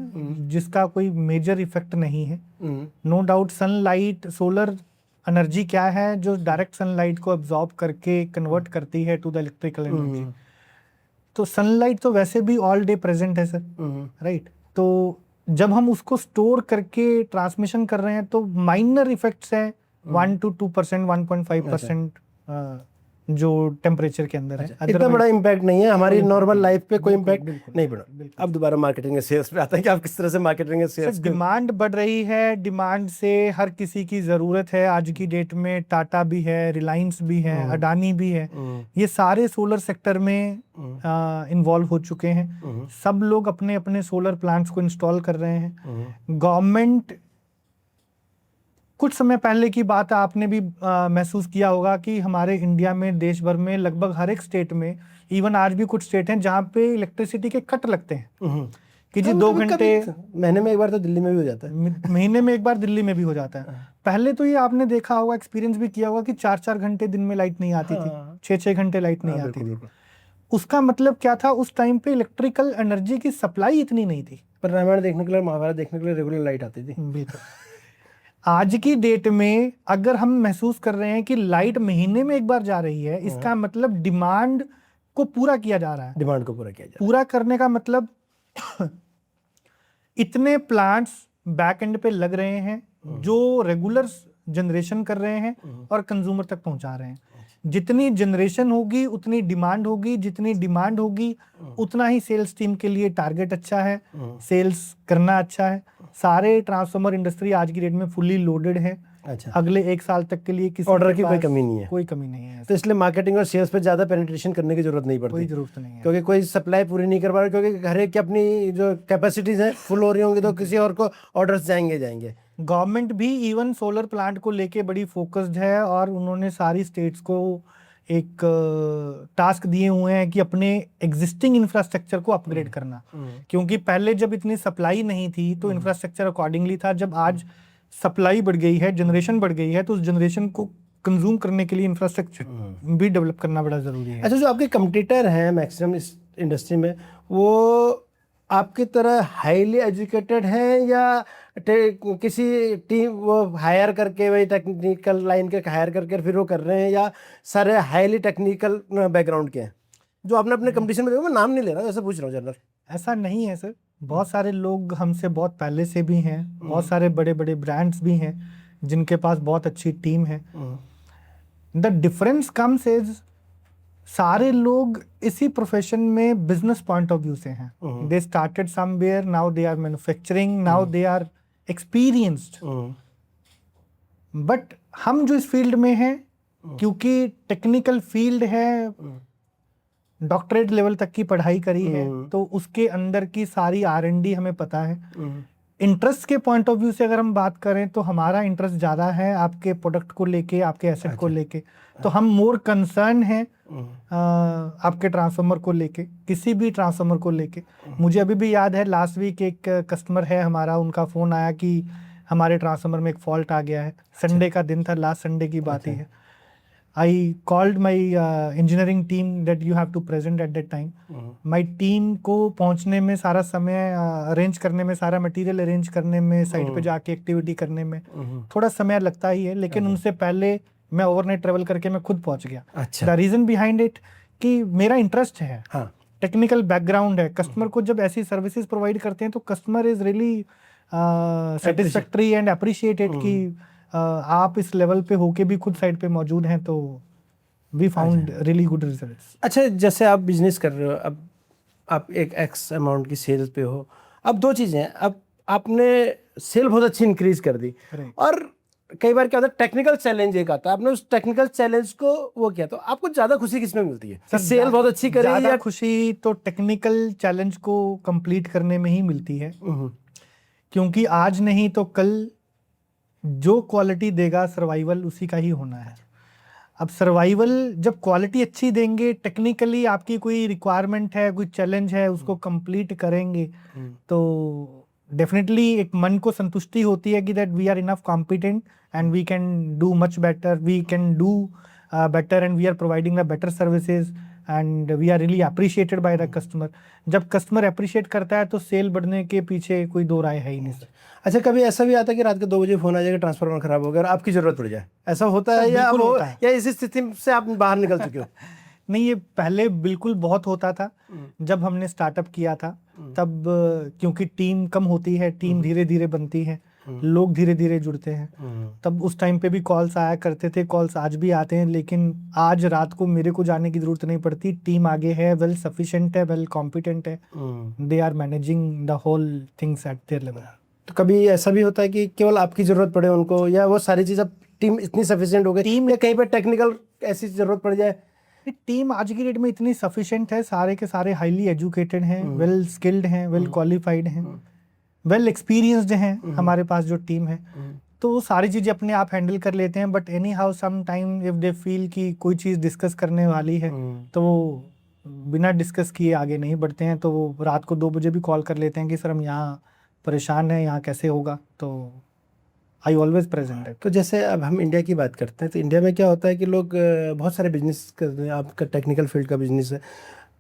जिसका कोई मेजर इफेक्ट नहीं है. No doubt sunlight, solar energy क्या है जो डायरेक्ट सनलाइट को एब्जॉर्ब करके कन्वर्ट करती है टू द इलेक्ट्रिकल एनर्जी. तो सनलाइट तो वैसे भी ऑल डे प्रेजेंट है सर, राइट। तो जब हम उसको स्टोर करके ट्रांसमिशन कर रहे हैं तो माइनर इफेक्ट्स हैं 1 to 2%, 1.5% जो टेम्परेचर के अंदर है। इतना बड़ा इम्पैक्ट नहीं है हमारी नॉर्मल लाइफ पे, कोई इम्पैक्ट बिल्कुल नहीं पड़ा। अब दोबारा मार्केटिंग एंड सेल्स पे आते हैं कि आप किस तरह से मार्केटिंग एंड सेल्स। डिमांड बढ़ रही है, डिमांड से हर किसी की जरूरत है। आज की डेट में टाटा भी है, रिलायंस भी है, अडानी भी है, ये सारे सोलर सेक्टर में इन्वॉल्व हो चुके हैं। सब लोग अपने अपने सोलर प्लांट्स को इंस्टॉल कर रहे हैं। गवर्नमेंट, कुछ समय पहले की बात है, आपने भी महसूस किया होगा कि हमारे इंडिया में, देश भर में लगभग हर एक स्टेट में, इवन आज भी कुछ स्टेट हैं जहाँ पे इलेक्ट्रिसिटी के कट लगते हैं कि जी 2 घंटे, महीने में एक बार तो दिल्ली में भी हो जाता है, महीने में एक बार दिल्ली में भी हो जाता है। पहले तो ये आपने देखा होगा, एक्सपीरियंस भी किया होगा कि 4-4 घंटे दिन में लाइट नहीं आती थी, 6-6 घंटे लाइट नहीं आती थी। उसका मतलब क्या था, उस टाइम पे इलेक्ट्रिकल एनर्जी की सप्लाई इतनी नहीं थी। पर रामायण देखने के लिए, महाभारत देखने के लिए रेगुलर लाइट आती थी। बिल्कुल। आज की डेट में अगर हम महसूस कर रहे हैं कि लाइट महीने में एक बार जा रही है, इसका मतलब डिमांड को पूरा किया जा रहा है। डिमांड को पूरा किया जा रहा है। पूरा करने का मतलब इतने प्लांट्स बैक एंड पे लग रहे हैं जो रेगुलर जनरेशन कर रहे हैं और कंज्यूमर तक पहुंचा रहे हैं। जितनी जनरेशन होगी उतनी डिमांड होगी, जितनी डिमांड होगी उतना ही सेल्स टीम के लिए टारगेट अच्छा है, सेल्स करना अच्छा है। सारे ट्रांसफार्मर इंडस्ट्री आज की डेट में फुल्ली लोडेड है। अच्छा। अगले 1 साल तक के लिए किसी ऑर्डर की कोई कमी नहीं है, कोई कमी नहीं है। तो इसलिए मार्केटिंग और सेल्स पे ज्यादा पेनिट्रेशन करने की जरूरत नहीं पड़ती, कोई जरूरत नहीं है, क्योंकि कोई सप्लाई पूरी नहीं कर पा रहा, क्योंकि हर एक की अपनी जो कैपेसिटीज हैं फुल हो रही होंगी तो किसी और को ऑर्डर्स जाएंगे। गवर्नमेंट भी इवन सोलर प्लांट को लेके बड़ी फोकस्ड है और उन्होंने सारी स्टेट्स को एक टास्क दिए हुए हैं कि अपने एग्जिस्टिंग इंफ्रास्ट्रक्चर को अपग्रेड करना, क्योंकि पहले जब इतनी सप्लाई नहीं थी तो इंफ्रास्ट्रक्चर अकॉर्डिंगली था। जब आज सप्लाई बढ़ गई है, जनरेशन बढ़ गई है, तो उस जनरेशन को कंज्यूम करने के लिए इंफ्रास्ट्रक्चर भी डेवलप करना बड़ा जरूरी है। अच्छा, जो आपके कंपटीटर हैं मैक्सिमम इस इंडस्ट्री में, वो आपकी तरह हाईली एजुकेटेड हैं या किसी टीम वो हायर करके, वही टेक्निकल लाइन के हायर करके फिर वो कर रहे हैं, या सारे हाईली टेक्निकल बैकग्राउंड के हैं? जो आपने अपने कंपटीशन में, मैं नाम नहीं ले रहा, ऐसा पूछ रहा हूँ जनरल। ऐसा नहीं है सर, बहुत सारे लोग हमसे बहुत पहले से भी हैं, बहुत सारे बड़े बड़े ब्रांड्स भी हैं जिनके पास बहुत अच्छी टीम है। द डिफरेंस कम्स इज सारे लोग इसी प्रोफेशन में बिजनेस पॉइंट ऑफ व्यू से हैं। They started somewhere, now they are manufacturing, now they are experienced. But हम जो इस फील्ड में हैं, क्योंकि टेक्निकल फील्ड है, डॉक्टरेट लेवल तक की पढ़ाई करी है, तो उसके अंदर की सारी R&D हमें पता है। इंटरेस्ट के पॉइंट ऑफ व्यू से अगर हम बात करें तो हमारा इंटरेस्ट ज़्यादा है आपके प्रोडक्ट को लेके, आपके एसेट को लेके। तो हम मोर कंसर्न हैं आपके ट्रांसफार्मर को लेके, किसी भी ट्रांसफार्मर को लेके। मुझे अभी भी याद है, लास्ट वीक एक कस्टमर है हमारा, उनका फ़ोन आया कि हमारे ट्रांसफार्मर में एक फॉल्ट आ गया है। संडे का दिन था, लास्ट संडे की बात ही है। I called my engineering team that you have to present at that time. My team को पहुंचने में सारा समय, अरेंज करने में, सारा मटेरियल अरेंज करने में, साइट पे जाके एक्टिविटी करने में थोड़ा समय लगता ही है, लेकिन उनसे पहले मैं ओवरनाइट ट्रेवल करके मैं खुद पहुंच गया। अच्छा। द रीजन बिहाइंड इट कि मेरा इंटरेस्ट है, टेक्निकल बैकग्राउंड है। कस्टमर को जब ऐसी सर्विसेज प्रोवाइड करते हैं तो customer is really satisfactory and appreciated कि आप इस लेवल पे होके भी खुद साइड पे मौजूद हैं, तो we found really good results. अच्छा, जैसे आप बिजनेस कर रहे हो, अब आप एक एक्स अमाउंट की सेल्स पे हो, अब 2 चीज़ें हैं। अब आपने सेल बहुत अच्छी इंक्रीज कर दी, और कई बार क्या होता है टेक्निकल चैलेंज एक आता है, आपने उस टेक्निकल चैलेंज को वो किया, तो आपको ज़्यादा खुशी किस में मिलती है? सेल बहुत अच्छी करी, या खुशी तो टेक्निकल चैलेंज को कंप्लीट करने में ही मिलती है, क्योंकि आज नहीं तो कल जो क्वालिटी देगा सर्वाइवल उसी का ही होना है। अब सर्वाइवल जब क्वालिटी अच्छी देंगे, टेक्निकली आपकी कोई रिक्वायरमेंट है, कोई चैलेंज है, उसको कंप्लीट करेंगे, तो डेफिनेटली एक मन को संतुष्टि होती है कि that we are enough competent and we can do much better, we can do better and we are providing the better services and we are really appreciated by the customer. जब कस्टमर अप्रिशिएट करता है तो सेल बढ़ने के पीछे कोई दो राय है ही नहीं। अच्छा, कभी ऐसा भी आता है कि रात के 2 बजे फोन आ जाएगा, ट्रांसफार्मर खराब हो गया और आपकी जरूरत पड़ जाए, ऐसा होता है? या वो, या इस स्थिति से आप बाहर निकल चुके हो? नहीं, ये पहले बिल्कुल बहुत होता था। जब हमने स्टार्टअप किया था तब क्योंकि टीम कम होती है, टीम धीरे धीरे बनती है, लोग धीरे धीरे जुड़ते हैं, तब उस टाइम पे भी कॉल्स आया करते थे, कॉल्स आज भी आते हैं, लेकिन आज रात को मेरे को जाने की जरूरत नहीं पड़ती। टीम आगे है, वेल सफिशिएंट है, वेल कॉम्पिटेंट है, they are managing the whole things at their level. तो कभी ऐसा भी होता है कि केवल आपकी जरूरत पड़े उनको, या वो सारी चीज़ अब टीम इतनी सफिशिएंट हो गई, टीम या कहीं पर टेक्निकल ऐसी जरूरत पड़ जाए? टीम आज की डेट में इतनी सफिशिएंट है, सारे के सारे हाईली एजुकेटेड हैं, वेल स्किल्ड हैं, वेल क्वालिफाइड हैं, वेल एक्सपीरियंस्ड हैं हमारे पास जो टीम है, तो वो सारी चीज़ें अपने आप हैंडल कर लेते हैं। But anyhow some time if they feel कि कोई चीज़ डिस्कस करने वाली है तो वो बिना डिस्कस किए आगे नहीं बढ़ते हैं, तो वो रात को 2 बजे भी कॉल कर लेते हैं कि सर हम यहाँ परेशान हैं, यहाँ कैसे होगा, तो आई ऑलवेज प्रेजेंट है। तो जैसे अब हम इंडिया की बात करते हैं, तो इंडिया में क्या होता है कि लोग बहुत सारे बिजनेस करते हैं। आपका टेक्निकल फील्ड का बिजनेस है,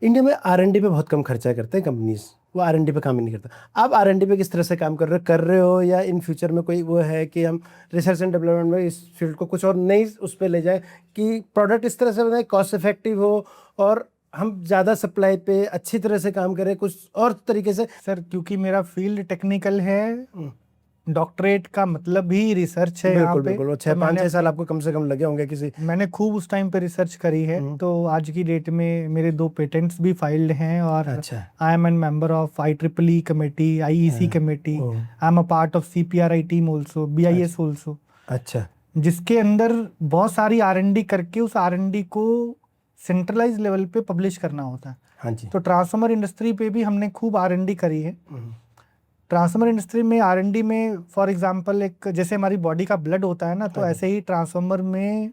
इंडिया में R&D पे बहुत कम खर्चा करते हैं कंपनीज, वो R&D पे काम ही नहीं करता। आप R&D पे किस तरह से काम कर रहे हो, या इन फ्यूचर में कोई वो है कि हम रिसर्च एंड डेवलपमेंट में इस फील्ड को कुछ और नई उस पर ले जाए कि प्रोडक्ट इस तरह से बनाए कॉस्ट इफेक्टिव हो और हम ज़्यादा सप्लाई पे अच्छी तरह से काम करें कुछ और तरीके से? सर क्योंकि मेरा फील्ड टेक्निकल है, डॉक्टरेट का मतलब भी रिसर्च है। यहाँ पे बिल्कुल 5-6 साल आपको कम से कम लगे होंगे किसी। मैंने खूब उस टाइम पे रिसर्च करी है, तो आज की डेट में मेरे 2 पेटेंट्स भी फाइल्ड हैं, और I am an member of IEEE committee, IEC committee, I am a part of CPRI team also, BIS also. अच्छा, जिसके अंदर बहुत सारी R&D करके उस R&D को सेंट्रलाइज लेवल पे पब्लिश करना होता है। हाँ जी। तो ट्रांसफॉर्मर इंडस्ट्री पे भी हमने खूब R&D करी है। ट्रांसफॉर्मर इंडस्ट्री में R&D में फॉर एग्जांपल एक जैसे हमारी बॉडी का ब्लड होता है ना, तो ऐसे ही ट्रांसफॉर्मर में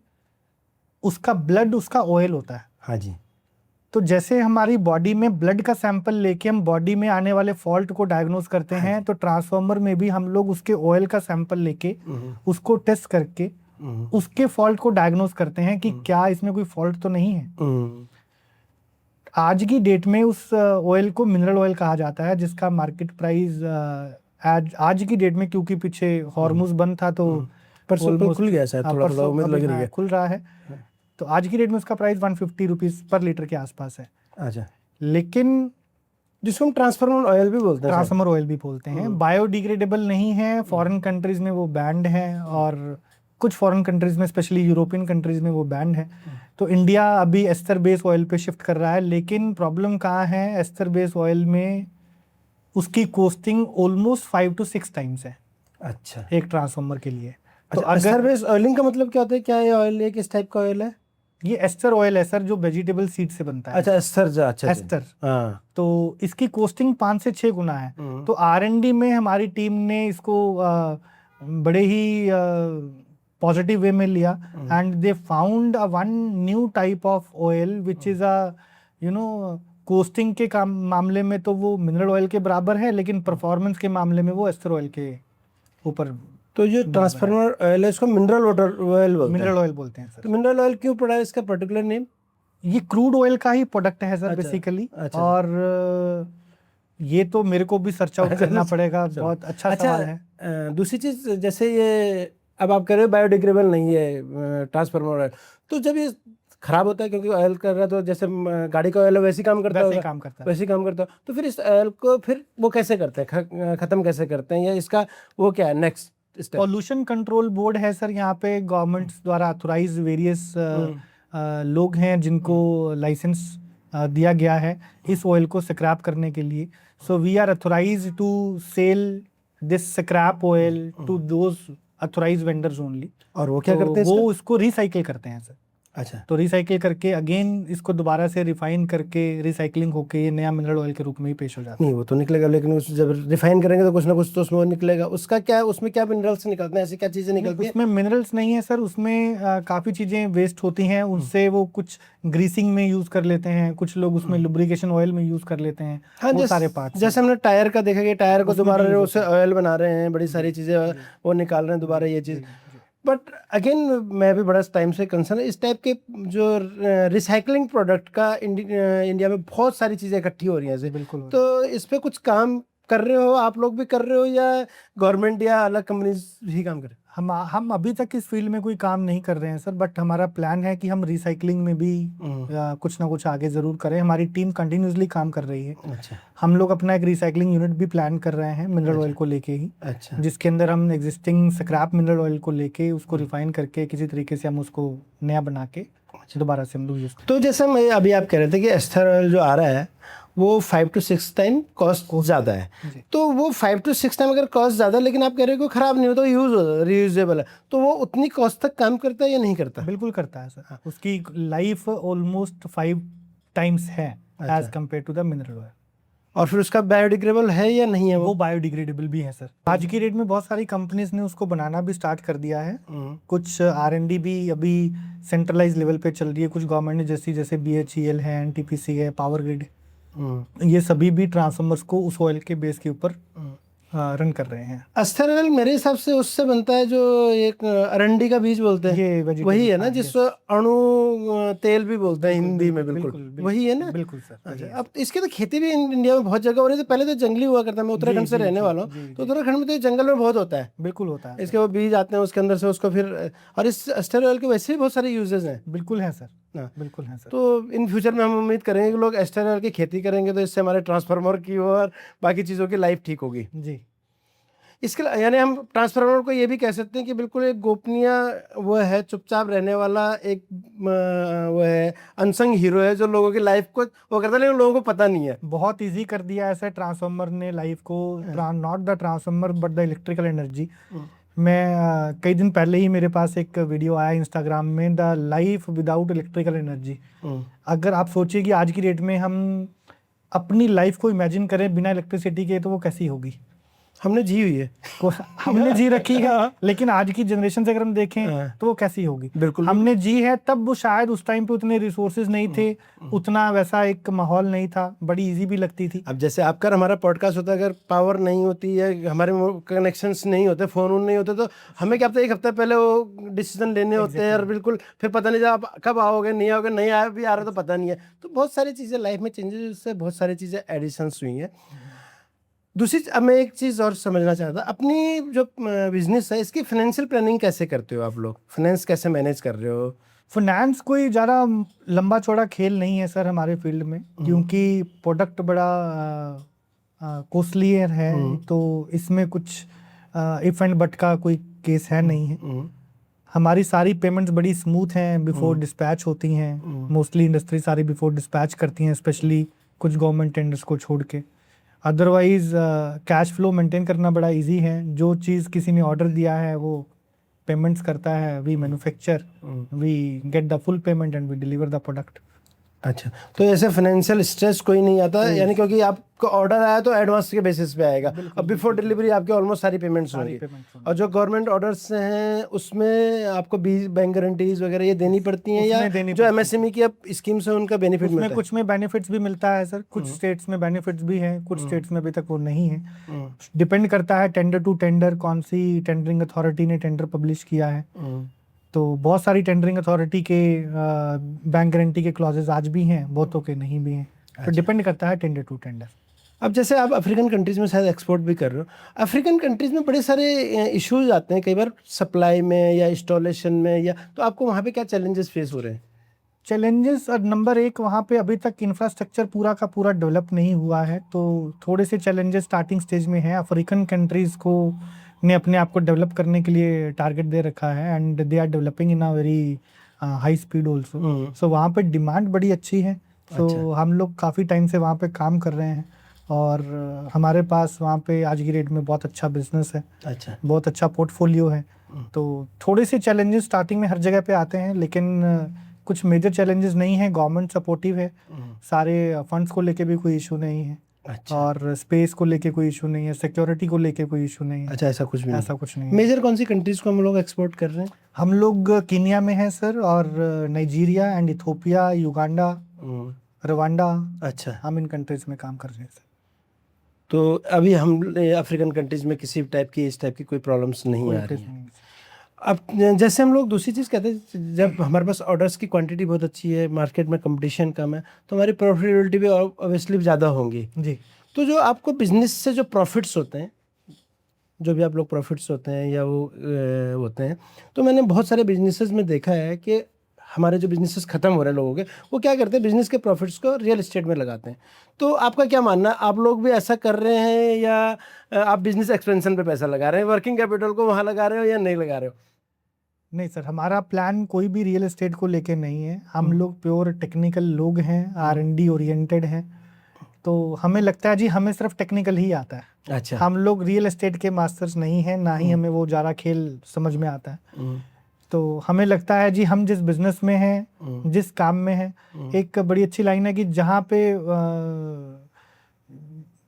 उसका ब्लड उसका ऑयल होता है। हाँ जी। तो जैसे हमारी बॉडी में ब्लड का सैंपल लेके हम बॉडी में आने वाले फॉल्ट को डायग्नोज करते हैं, तो ट्रांसफॉर्मर में भी हम लोग उसके ऑयल का सैंपल लेके उसको टेस्ट करके उसके फॉल्ट को डायग्नोज करते हैं कि क्या इसमें कोई फॉल्ट तो नहीं है। आज की डेट में उस ऑयल को मिनरल ऑयल कहा जाता है, जिसका मार्केट प्राइस आज की डेट में, क्योंकि पीछे हॉर्मुज बंद था तो पर खुल गया शायद, थोड़ा उम्मीद लग रही है खुल रहा है, तो आज की डेट में उसका प्राइस 150 रुपीज पर लीटर के आसपास है। अच्छा, लेकिन जिसको हम ट्रांसफॉर्मर ऑयल भी बोलते हैं, ट्रांसफॉर्मर ऑयल भी बोलते हैं, बायोडिग्रेडेबल नहीं है, फॉरेन कंट्रीज में वो बैंड है, और कुछ फॉरेन कंट्रीज में स्पेशली यूरोपियन कंट्रीज में वो बैंड है। तो इंडिया अभी एस्टर बेस ऑयल पे शिफ्ट कर रहा है, लेकिन प्रॉब्लम कहाँ है, एस्टर बेस ऑयल में उसकी कॉस्टिंग ऑलमोस्ट 5 to 6 टाइम्स है। अच्छा, एक ट्रांसफॉर्मर के लिए। तो एस्टर बेस ऑयलिंग का मतलब क्या होता है? क्या ये ऑयल है, किस टाइप का ऑयल है? ये एस्टर ऑयल है सर, जो वेजिटेबल सीड से बनता है। अच्छा, एस्टर। अच्छा, एस्टर। हाँ। तो इसकी कॉस्टिंग 5 से 6 गुना है। तो R&D में हमारी टीम ने इसको बड़े ही पॉजिटिव वे में लिया, and they found a one new type of oil which is costing के काम मामले में तो वो मिनरल ऑयल के बराबर है, लेकिन परफॉर्मेंस के मामले में वो एस्टर ऑयल के ऊपर। तो जो ट्रांसफॉर्मर ऑयल है इसको मिनरल ऑयल बोलते हैं सर। तो मिनरल ऑयल क्यों पड़ा है इसका पर्टिकुलर नेम? ये क्रूड ऑयल का ही प्रोडक्ट है सर बेसिकली। और ये तो मेरे को भी सर्च आउट करना पड़ेगा, बहुत अच्छा सवाल है। दूसरी चीज, जैसे ये अब आप कह रहे हो बायोडिग्रेडेबल नहीं है ट्रांसफॉर्मर ऑयल, तो जब ये खराब होता है क्योंकि ऑयल कर रहा है, तो जैसे गाड़ी का ऑयल वैसे काम करता है, वैसे काम करता है, तो फिर इस ऑयल को फिर वो कैसे करते हैं, खत्म कैसे करते हैं, या इसका वो क्या है next step? Pollution control board है सर यहाँ पे, गवर्नमेंट द्वारा ऑथोराइज वेरियस लोग हैं जिनको लाइसेंस दिया गया है इस ऑयल को स्क्रैप करने के लिए। So we are authorise to sell this scrap oil to those authorise vendors only. और वो क्या करते हैं? वो इसको रिसाइकिल करते हैं सर। अच्छा, तो रिसाइकिल करके अगेन इसको दोबारा से रिफाइन करके रिसाइकलिंग होके ये नया मिनरल ऑयल के रूप में ही पेश हो जाता है। नहीं, वो तो निकलेगा, लेकिन उस जब रिफाइन करेंगे तो कुछ ना कुछ तो उसमें निकलेगा। उसका क्या, उसमें क्या मिनरल्स निकलते हैं, ऐसी क्या चीजें निकलती हैं? उसमें मिनरल्स नहीं है सर, उसमें काफी चीजें वेस्ट होती हैं, उनसे वो कुछ ग्रीसिंग में यूज कर लेते हैं, कुछ लोग उसमें लुब्रिकेशन ऑयल में यूज कर लेते हैं। हाँ, वो सारे पार्ट्स। जैसे हमने टायर का देखा कि टायर को दोबारा उससे ऑयल बना रहे हैं, बड़ी सारी चीजें वो निकाल रहे हैं दोबारा ये चीज। बट अगेन मैं भी बड़ा टाइम से कंसर्न है इस टाइप के जो रिसाइकलिंग प्रोडक्ट का इंडिया में बहुत सारी चीज़ें इकट्ठी हो रही हैं ऐसे। बिल्कुल। तो इस पे कुछ काम कर रहे हो, आप लोग भी कर रहे हो, या गवर्नमेंट या अलग कंपनीज ही काम कर रहे हम अभी तक इस फील्ड में कोई काम नहीं कर रहे हैं सर, बट हमारा प्लान है कि हम रिसाइकलिंग में भी कुछ ना कुछ आगे ज़रूर करें। हमारी टीम कंटिन्यूसली काम कर रही है। हो? अच्छा हम लोग अपना एक रिसाइकलिंग यूनिट भी प्लान कर रहे हैं मिनरल ऑयल को लेके ही, अच्छा जिसके अंदर हम एग्जिस्टिंग स्क्रैप मिनरल ऑयल को लेके उसको रिफाइन करके किसी तरीके से हम उसको नया बना के दोबारा से हम लोग यूज़ तो जैसे मैं अभी आप कह रहे थे कि एस्टर ऑयल जो आ रहा है वो 5 to 6 टाइम कॉस्ट ज़्यादा है, तो वो 5 to 6 टाइम अगर कॉस्ट ज़्यादा, लेकिन आप कह रहे हो कि ख़राब नहीं होता, रीयूजेबल है, तो वो उतनी कॉस्ट तक काम करता है या नहीं करता? बिल्कुल करता है सर। उसकी लाइफ ऑलमोस्ट 5 टाइम्स है as compare to the mineral oil. और फिर उसका बायोडिग्रेडेबल है या नहीं है? वो बायोडिग्रेडेबल भी है सर। आज की डेट में बहुत सारी कंपनीज ने उसको बनाना भी स्टार्ट कर दिया है। कुछ R&D भी अभी सेंट्रलाइज लेवल पे चल रही है। कुछ गवर्नमेंट ने जैसे BHEL है, NTPC है, पावर ग्रिड, ये सभी भी ट्रांसफार्मर्स को उस ऑयल के बेस के ऊपर रन कर रहे हैं। अस्टर ऑयल मेरे हिसाब से उससे बनता है जो एक अरंडी का बीज बोलते हैं, ये वही है ना, जिसको अणु तेल भी बोलते हैं हिंदी में? बिल्कुल वही है ना? बिल्कुल सर। अच्छा, अब इसकी तो खेती भी इंडिया में बहुत जगह हो रही है। तो पहले तो जंगली हुआ करता है, मैं उत्तराखंड से रहने वाला हूँ, तो उत्तराखंड में तो जंगल में बहुत होता है। बिल्कुल होता है। इसके वो बीज आते हैं, उसके अंदर से उसको फिर, और इस अस्टर ऑयल के वैसे भी बहुत सारे यूजेस हैं। बिल्कुल है सर, बिल्कुल है सर। तो इन फ्यूचर में हम उम्मीद करेंगे कि लोग अस्टर ऑयल की खेती करेंगे, तो इससे हमारे ट्रांसफार्मर की और बाकी चीज़ों की लाइफ ठीक होगी जी। इसके यानी हम ट्रांसफार्मर को ये भी कह सकते हैं कि बिल्कुल एक गोपनीय वो है, चुपचाप रहने वाला एक वो है, अनसंग हीरो है, जो लोगों की लाइफ को वो करता है लेकिन लोगों को पता नहीं है। बहुत इजी कर दिया ऐसे ट्रांसफार्मर ने लाइफ को, not the transformer but the electrical energy. मैं कई दिन पहले ही मेरे पास एक वीडियो आया इंस्टाग्राम में, the life without electrical energy. अगर आप सोचिए कि आज की डेट में हम अपनी लाइफ को इमेजिन करें बिना इलेक्ट्रिसिटी के, तो वो कैसी होगी? हमने जी हुई है, हमने जी रखी है, लेकिन आज की जनरेशन से अगर हम देखें तो वो कैसी होगी? बिल्कुल हमने जी है, तब वो शायद उस टाइम पे उतने रिसोर्सेज नहीं थे, उतना वैसा एक माहौल नहीं था, बड़ी इजी भी लगती थी। अब जैसे आपका हमारा पॉडकास्ट होता है, अगर पावर नहीं होती या हमारे कनेक्शंस नहीं होते, फोन नहीं होते, तो हमें क्या पता एक हफ्ता पहले वो डिसीजन लेने होते हैं, और बिल्कुल फिर पता नहीं आप कब आओगे, नहीं आओगे, नहीं आया भी आ रहा तो पता नहीं है। तो बहुत सारी चीज़ें लाइफ में चेंजेस से बहुत सारी चीज़ें एडिशंस हुई हैं। दूसरी अब मैं एक चीज़ और समझना चाहता, अपनी जो बिजनेस है इसकी फाइनेंशियल प्लानिंग कैसे करते हो आप लोग? फाइनेंस कैसे मैनेज कर रहे हो? फाइनेंस कोई ज़्यादा लंबा चौड़ा खेल नहीं है सर हमारे फील्ड में, क्योंकि प्रोडक्ट बड़ा कॉस्टली है, तो इसमें कुछ इफ एंड बट का कोई केस है नहीं है। हमारी सारी पेमेंट्स बड़ी स्मूथ हैं, बिफोर डिस्पैच होती हैं। मोस्टली इंडस्ट्री सारी बिफोर डिस्पैच करती हैं, स्पेशली कुछ गवर्नमेंट टेंडर्स को छोड़ के। अदरवाइज कैश फ्लो मेंटेन करना बड़ा इजी है। जो चीज़ किसी ने ऑर्डर दिया है वो पेमेंट्स करता है, we manufacture, we get the full payment and we deliver the product. अच्छा, तो ऐसे फाइनेंशियल स्ट्रेस कोई नहीं आता, यानी क्योंकि आपको ऑर्डर आया तो एडवांस के बेसिस पे आएगा, अब बिफोर डिलीवरी आपके ऑलमोस्ट सारी पेमेंट्स होंगी। और जो गवर्नमेंट ऑर्डर्स हैं उसमें आपको बैंक गारंटीज वगैरह ये देनी पड़ती हैं, या जो MSME की अब स्कीम्स हैं उनका बेनिफिट मिलता है? कुछ में बेनिफिट्स भी मिलता है सर, कुछ स्टेट्स में बेनिफिट्स भी हैं, कुछ स्टेट्स में अभी तक वो नहीं है। डिपेंड करता है टेंडर टू टेंडर, कौन सी टेंडरिंग अथॉरिटी ने टेंडर पब्लिश किया है। तो बहुत सारी टेंडरिंग अथॉरिटी के बैंक गारंटी के क्लॉजेज आज भी हैं, बहुतों के नहीं भी हैं। तो डिपेंड करता है टेंडर टू टेंडर। अब जैसे आप अफ्रीकन कंट्रीज़ में शायद एक्सपोर्ट भी कर रहे हो, अफ्रीकन कंट्रीज़ में बड़े सारे इश्यूज आते हैं कई बार सप्लाई में या इंस्टॉलेशन में, या तो आपको वहाँ पे क्या चैलेंजेस फेस हो रहे हैं? चैलेंजेस नंबर 1, वहाँ पे अभी तक इंफ्रास्ट्रक्चर पूरा का पूरा डेवलप नहीं हुआ है, तो थोड़े से चैलेंजेस स्टार्टिंग स्टेज में हैं। अफ्रीकन कंट्रीज़ को ने अपने आप को डेवलप करने के लिए टारगेट दे रखा है, and they are developing in a very high speed also. So वहाँ पे डिमांड बड़ी अच्छी है। सो हम लोग काफ़ी टाइम से वहाँ पे काम कर रहे हैं, और हमारे पास वहाँ पे आज की डेट में बहुत अच्छा बिजनेस है। अच्छा, बहुत अच्छा पोर्टफोलियो है। तो थोड़े से चैलेंजेस स्टार्टिंग में हर जगह पे आते हैं, लेकिन कुछ मेजर चैलेंजेस नहीं है। गवर्नमेंट सपोर्टिव है, सारे फंड्स को लेके भी कोई इशू नहीं है। अच्छा। और स्पेस को लेके कोई इशू नहीं है, सिक्योरिटी को लेके कोई इशू नहीं है। अच्छा, ऐसा कुछ नहीं है। मेजर कौन सी कंट्रीज को हम लोग एक्सपोर्ट कर रहे हैं? हम लोग कीनिया में हैं सर, और Nigeria and Ethiopia, Uganda, Rwanda. अच्छा, हम इन कंट्रीज में काम कर रहे हैं सर। तो अभी हम अफ्रीकन कंट्रीज में किसी टाइप की इस टाइप की कोई प्रॉब्लम्स नहीं आ रही हैं। अब जैसे हम लोग दूसरी चीज़ कहते हैं, जब हमारे पास ऑर्डर्स की क्वांटिटी बहुत अच्छी है, मार्केट में कंपटीशन कम है, तो हमारी प्रॉफिटेबिलिटी भी ऑब्वियसली ज़्यादा होंगी जी। तो जो आपको बिजनेस से जो प्रॉफिट्स होते हैं, जो भी आप लोग प्रॉफिट्स होते हैं या वो होते हैं, तो मैंने बहुत सारे बिजनेसेस में देखा है कि हमारे जो बिजनेसेस ख़त्म हो रहे हैं लोगों के, वो क्या करते हैं, बिजनेस के प्रॉफिट्स को रियल एस्टेट में लगाते हैं। तो आपका क्या मानना है, आप लोग भी ऐसा कर रहे हैं या आप बिजनेस एक्सपेंशन पे पैसा लगा रहे हैं, वर्किंग कैपिटल को वहाँ लगा रहे हो या नहीं लगा रहे हो? नहीं सर, हमारा प्लान कोई भी रियल एस्टेट को लेके नहीं है। हम लोग प्योर टेक्निकल लोग हैं, R&D ओरिएंटेड हैं। तो हमें लगता है जी हमें सिर्फ टेक्निकल ही आता है। अच्छा। हम लोग रियल एस्टेट के मास्टर्स नहीं हैं, ना ही हमें वो ज़्यादा खेल समझ में आता है। तो हमें लगता है जी हम जिस बिजनेस में हैं, जिस काम में हैं, एक बड़ी अच्छी लाइन है कि जहाँ पे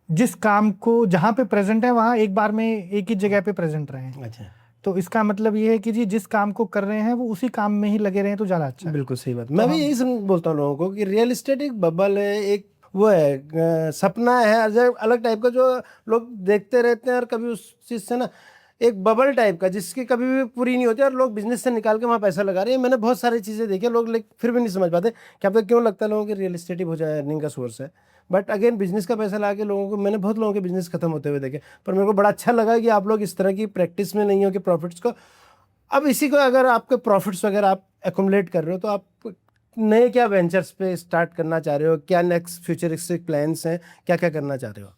जिस काम को जहाँ पे प्रेजेंट है वहाँ एक बार में एक ही जगह पे प्रेजेंट रहें। अच्छा, तो इसका मतलब ये है कि जी जिस काम को कर रहे हैं वो उसी काम में ही लगे रहें तो ज़्यादा अच्छा है। बिल्कुल सही बात। मैं भी यही बोलता हूँ लोगों को कि रियल एस्टेट एक बबल है, एक वो है सपना है अलग टाइप का, जो लोग देखते रहते हैं और कभी उस चीज़ से ना एक बबल टाइप का जिसकी कभी भी पूरी नहीं होती, और लोग बिजनेस से निकाल के वहाँ पैसा लगा रहे हैं। मैंने बहुत सारी चीज़ें देखी, लोग फिर भी नहीं समझ पाते कि अब तक क्यों लगता है लोगों की रियल एस्टेट ही बहुत ज़्यादा अर्निंग का सोर्स है। बट अगेन बिजनेस का पैसा ला के लोगों को, मैंने बहुत लोगों के बिजनेस खत्म होते हुए देखे। पर मेरे को बड़ा अच्छा लगा कि आप लोग इस तरह की प्रैक्टिस में नहीं हो कि प्रॉफिट्स को, अब इसी को अगर आपके प्रॉफिट्स वगैरह आप एकुमुलेट कर रहे हो तो आप नए क्या वेंचर्स पे स्टार्ट करना चाह रहे हो, क्या नेक्स्ट फ्यूचरिस्टिक प्लान्स हैं, क्या क्या करना चाह रहे हो?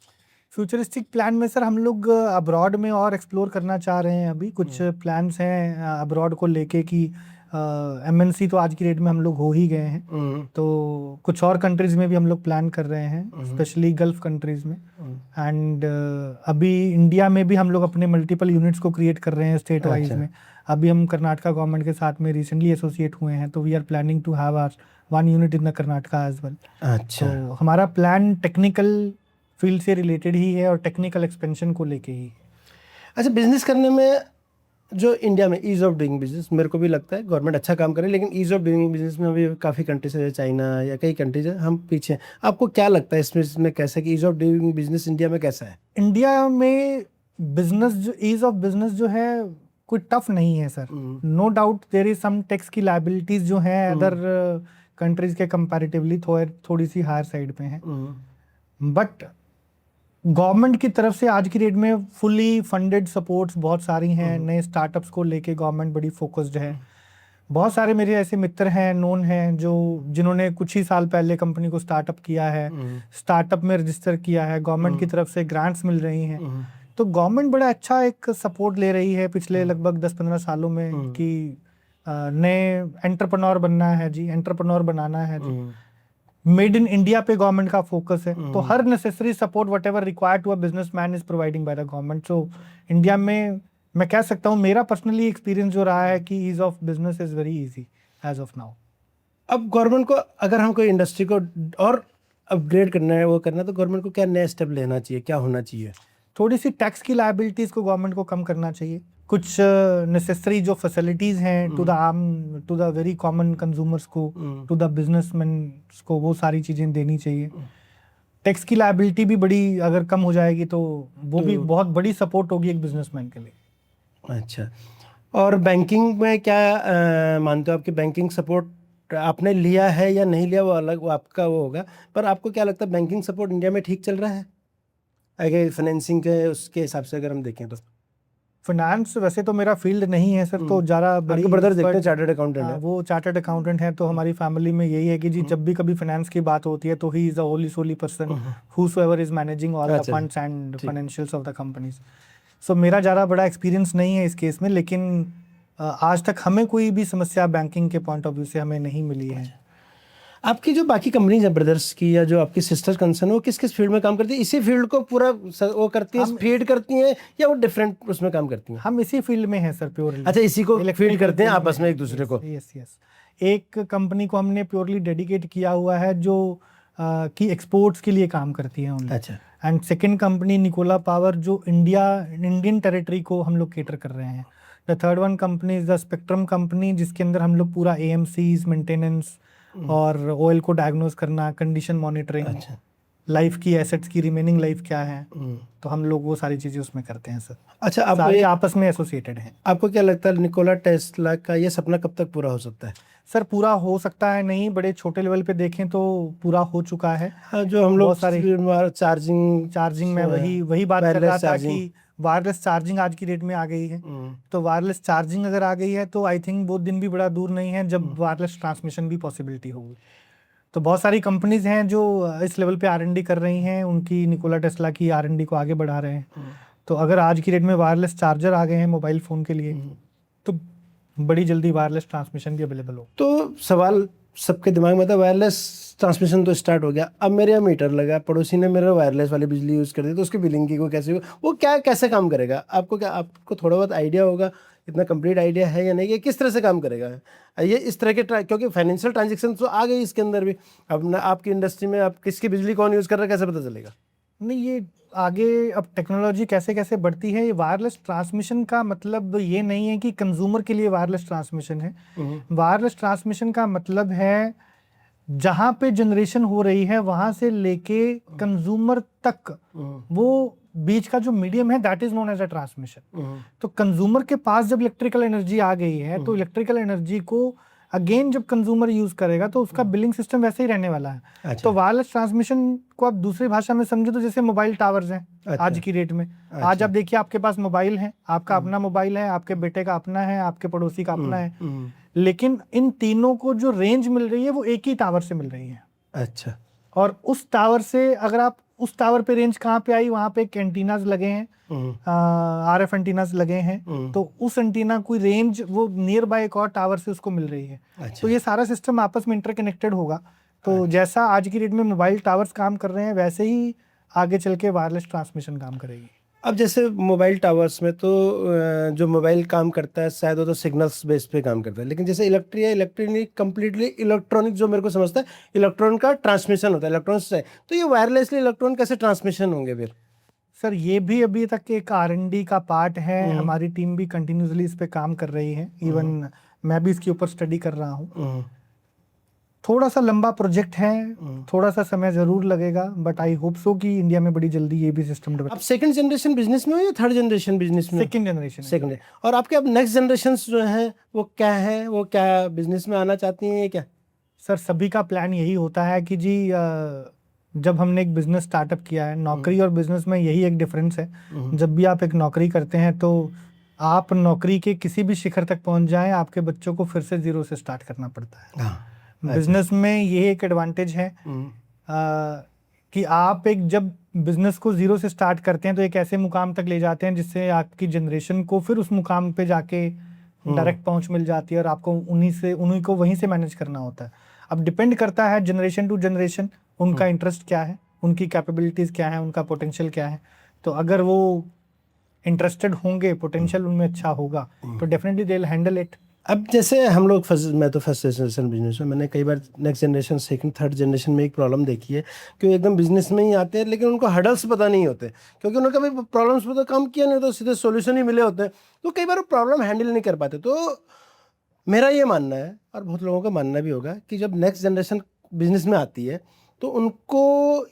फ्यूचरिस्टिक प्लान में सर हम लोग अब्रॉड में और एक्सप्लोर करना चाह रहे हैं। अभी कुछ प्लान्स हैं अब्रॉड को लेके कि MNC तो आज की डेट में हम लोग हो ही गए हैं, तो कुछ और कंट्रीज में भी हम लोग प्लान कर रहे हैं, स्पेशली गल्फ कंट्रीज में। एंड अभी इंडिया में भी हम लोग अपने मल्टीपल यूनिट्स को क्रिएट कर रहे हैं स्टेट वाइज में। अभी हम कर्नाटका गवर्नमेंट के साथ में रिसेंटली एसोसिएट हुए हैं, तो we are planning to have our 1 unit in the Karnataka as well. अच्छा, तो हमारा प्लान टेक्निकल फील्ड से रिलेटेड ही है और टेक्निकल एक्सपेंशन को लेके ही। अच्छा, बिजनेस करने में जो इंडिया में ईज़ ऑफ डूइंग बिजनेस, मेरे को भी लगता है गवर्नमेंट अच्छा काम करे, लेकिन ईज़ ऑफ डूइंग बिजनेस में अभी काफ़ी कंट्रीज है, चाइना या कई कंट्रीज है, हम पीछे हैं। आपको क्या लगता है इसमें कैसा कि ease of doing business India में कैसा है? इंडिया में बिजनेस जो ईज ऑफ बिजनेस जो है कोई टफ नहीं है sir. No doubt there is some tax की लायबिलिटीज जो हैं अदर कंट्रीज के कंपैरेटिवली थोड़ी सी हायर साइड पे हैं, बट गवर्नमेंट की तरफ से आज की डेट में फुली फंडेड सपोर्ट्स बहुत सारी हैं। नए स्टार्टअप्स को लेके गवर्नमेंट बड़ी फोकस्ड है। बहुत सारे मेरे ऐसे मित्र हैं, नोन हैं, जिन्होंने कुछ ही साल पहले कंपनी को स्टार्टअप किया है, स्टार्टअप में रजिस्टर किया है, गवर्नमेंट की तरफ से ग्रांट्स मिल रही हैं। तो गवर्नमेंट बड़ा अच्छा एक सपोर्ट ले रही है पिछले लगभग 10-15 सालों में कि नए एंटरप्रेन्योर बनना है जी, एंटरप्रेन्योर बनाना है जी। मेड इन इंडिया पे गवर्नमेंट का फोकस है, तो हर necessary support whatever required to a businessman is providing by the government. So India में मैं कह सकता हूँ मेरा पर्सनली एक्सपीरियंस जो रहा है कि ease of business is very easy as of now. अब गवर्नमेंट को अगर हम कोई इंडस्ट्री को और अपग्रेड करना है, वो करना है, तो गवर्नमेंट को क्या नया स्टेप लेना चाहिए, क्या होना चाहिए? थोड़ी सी टैक्स की लायबिलिटीज को गवर्नमेंट को कम करना चाहिए। कुछ नेसेसरी जो फैसिलिटीज हैं to the very common consumers को, टू द बिजनेसमैन को, वो सारी चीजें देनी चाहिए। टैक्स की लायबिलिटी भी बड़ी अगर कम हो जाएगी तो वो भी बहुत बड़ी सपोर्ट होगी एक बिजनेसमैन के लिए। अच्छा, और बैंकिंग में क्या मानते हो, आपकी बैंकिंग सपोर्ट आपने लिया है या नहीं लिया, वो अलग, वो आपका वो होगा, पर आपको क्या लगता है बैंकिंग सपोर्ट इंडिया में ठीक चल रहा है अगर फाइनेंसिंग के उसके हिसाब से अगर हम देखें तो? फाइनेंस वैसे तो मेरा फील्ड नहीं है सर, तो ज़्यादा बड़ी ब्रदर देखते हैं चार्टर्ड अकाउंटेंट है, वो चार्टर्ड अकाउंटेंट है, तो हमारी फैमिली में यही है कि जी जब भी कभी फाइनेंस की बात होती है तो he is a wholly solely person whosoever is managing all the funds and financials of the companies. So मेरा ज़्यादा बड़ा एक्सपीरियंस नहीं है इस केस में, लेकिन आज तक हमें कोई भी समस्या बैंकिंग के पॉइंट ऑफ व्यू से हमें नहीं मिली है। आपकी जो बाकी कंपनीज है ब्रदर्स की या जो आपकी सिस्टर कंसर्न है, वो किस किस फील्ड में काम करती है? इसी फील्ड को पूरा वो करती है, फीड करती हैं, या वो डिफरेंट उसमें काम करती हैं? हम इसी फील्ड में हैं सर, प्योरली। अच्छा, इसी को फीड करते हैं आपस में एक दूसरे को? Yes yes. एक कंपनी को हमने प्योरली डेडिकेट किया हुआ है जो कि एक्सपोर्ट्स के लिए काम करती है ओनली। अच्छा। And second company Nikola power जो इंडियन टेरिटरी को हम लोग केटर कर रहे हैं। The third one company is the spectrum company, जिसके अंदर हम लोग पूरा AMCs मेंटेनेंस और ऑयल को डायग्नोज करना, कंडीशन मॉनिटरिंग, लाइफ की, एसेट्स की रिमेनिंग लाइफ क्या है, तो हम लोग वो सारी चीज़ें उसमें करते हैं सर। अच्छा, आपको सारे आपस में एसोसिएटेड हैं। आपको क्या लगता है निकोला टेस्ला का ये सपना कब तक पूरा हो सकता है? सर पूरा हो सकता है, नहीं बड़े छोटे लेवल पे देखें तो पूरा हो चुका है। हाँ, जो हम लोग बहुत सारे चार्जिंग में वही बात कर रहा वायरलेस था चार्जिंग। कि वायरलेस चार्जिंग आज की डेट में आ गई है। तो वायरलेस चार्जिंग अगर आ गई है तो आई थिंक वो दिन भी बड़ा दूर नहीं है जब वायरलेस ट्रांसमिशन भी पॉसिबिलिटी होगी। तो बहुत सारी कंपनीज हैं जो इस लेवल पे R&D कर रही हैं, उनकी निकोला टेस्ला की R&D को आगे बढ़ा रहे हैं। तो अगर आज की डेट में वायरलेस चार्जर आ गए हैं मोबाइल फ़ोन के लिए, तो बड़ी जल्दी वायरलेस ट्रांसमिशन भी अवेलेबल हो। तो सवाल सबके दिमाग में था, वायरलेस ट्रांसमिशन तो स्टार्ट हो गया, अब मेरे यहाँ मीटर लगा, पड़ोसी ने मेरा वायरलेस वाली बिजली यूज़ कर दी, तो उसकी बिलिंग की को कैसे वो क्या कैसे काम करेगा? आपको थोड़ा बहुत आइडिया होगा, इतना कंप्लीट आइडिया है या नहीं, ये किस तरह से काम करेगा ये इस तरह के क्योंकि फाइनेंशियल ट्रांजेक्शन तो आ गई इसके अंदर भी। अब आपकी इंडस्ट्री में आप किसकी बिजली कौन यूज़ कर रहा है कैसे पता चलेगा? नहीं, ये आगे अब टेक्नोलॉजी कैसे कैसे बढ़ती है। ये वायरलेस ट्रांसमिशन का मतलब ये नहीं है कि कंज्यूमर के लिए वायरलेस ट्रांसमिशन है। वायरलेस ट्रांसमिशन का मतलब है जहाँ पे जनरेशन हो रही है वहां से लेके कंज्यूमर तक वो बीच का जो मीडियम है that is known as a transmission. तो कंज्यूमर के पास जब इलेक्ट्रिकल एनर्जी आ गई है तो इलेक्ट्रिकल एनर्जी को अगेन जब कंज्यूमर यूज करेगा तो उसका बिलिंग सिस्टम वैसे ही रहने वाला है। अच्छा। तो वायरलेस ट्रांसमिशन को आप दूसरी भाषा में समझो तो जैसे मोबाइल टावर्स हैं। अच्छा। आज की डेट में अच्छा। आज आप देखिए आपके पास मोबाइल है, आपका अपना मोबाइल है, आपके बेटे का अपना है, आपके पड़ोसी का अपना है, लेकिन इन तीनों को जो रेंज मिल रही है वो एक ही टावर से मिल रही है। अच्छा। और उस टावर से अगर आप उस टावर पे रेंज कहाँ पे आई, वहां पे एक एंटीनाज लगे हैं, RF एंटीनाज लगे हैं, तो उस एंटीना कोई रेंज वो नियर बाय एक और टावर से उसको मिल रही है। अच्छा। तो ये सारा सिस्टम आपस में इंटरकनेक्टेड होगा। तो जैसा आज की डेट में मोबाइल टावर्स काम कर रहे हैं वैसे ही आगे चल के वायरलेस ट्रांसमिशन काम करेगी। अब जैसे मोबाइल टावर्स में तो जो मोबाइल काम करता है शायद वो तो सिग्नल्स बेस पे काम करता है, लेकिन जैसे इलेक्ट्रॉनिक कंप्लीटली इलेक्ट्रॉनिक जो मेरे को समझता है इलेक्ट्रॉन का ट्रांसमिशन होता है इलेक्ट्रॉन से, तो ये वायरलेसली इलेक्ट्रॉन कैसे ट्रांसमिशन होंगे फिर? सर ये भी अभी तक एक R&D का पार्ट है। हमारी टीम भी कंटिन्यूसली इस पे काम कर रही है, इवन मैं भी इसके ऊपर स्टडी कर रहा हूँ। थोड़ा सा लंबा प्रोजेक्ट है, थोड़ा सा समय जरूर लगेगा, बट आई होप सो कि इंडिया में बड़ी जल्दी ये भी सिस्टम डेवलप। आप सेकंड जनरेशन बिजनेस में हो या थर्ड जनरेशन बिजनेस में? Second generation. सेकंड। और आपके अब नेक्स्ट जनरेशन जो है वो क्या है, वो क्या बिजनेस में आना चाहती हैं क्या? सर सभी का प्लान यही होता है कि जी जब हमने एक बिजनेस स्टार्टअप किया है, नौकरी और बिजनेस में यही एक डिफरेंस है। जब भी आप एक नौकरी करते हैं तो आप नौकरी के किसी भी शिखर तक पहुंच जाएं, आपके बच्चों को फिर से जीरो से स्टार्ट करना पड़ता है। बिजनेस में ये एक एडवांटेज है कि आप एक जब बिजनेस को जीरो से स्टार्ट करते हैं तो एक ऐसे मुकाम तक ले जाते हैं जिससे आपकी जनरेशन को फिर उस मुकाम पे जाके डायरेक्ट पहुंच मिल जाती है और आपको उन्हीं को वहीं से मैनेज करना होता है। अब डिपेंड करता है जनरेशन टू जनरेशन, उनका इंटरेस्ट क्या है, उनकी कैपेबिलिटीज क्या है, उनका पोटेंशियल क्या है। तो अगर वो इंटरेस्टेड होंगे, पोटेंशियल उनमें अच्छा होगा, तो definitely they will handle it. अब जैसे हम लोग मैं तो फर्स्ट जनरेशन बिजनेस में, मैंने कई बार next generation second third generation में एक प्रॉब्लम देखी है कि वो एकदम बिजनेस में ही आते हैं लेकिन उनको हडल्स पता नहीं होते, क्योंकि उन्होंने कभी प्रॉब्लम्स पर तो काम किया नहीं, तो सीधे सॉल्यूशन ही मिले होते हैं, तो कई बार वो प्रॉब्लम हैंडल नहीं कर पाते। तो मेरा ये मानना है और बहुत लोगों का मानना भी होगा कि जब नेक्स्ट जनरेशन बिजनेस में आती है तो उनको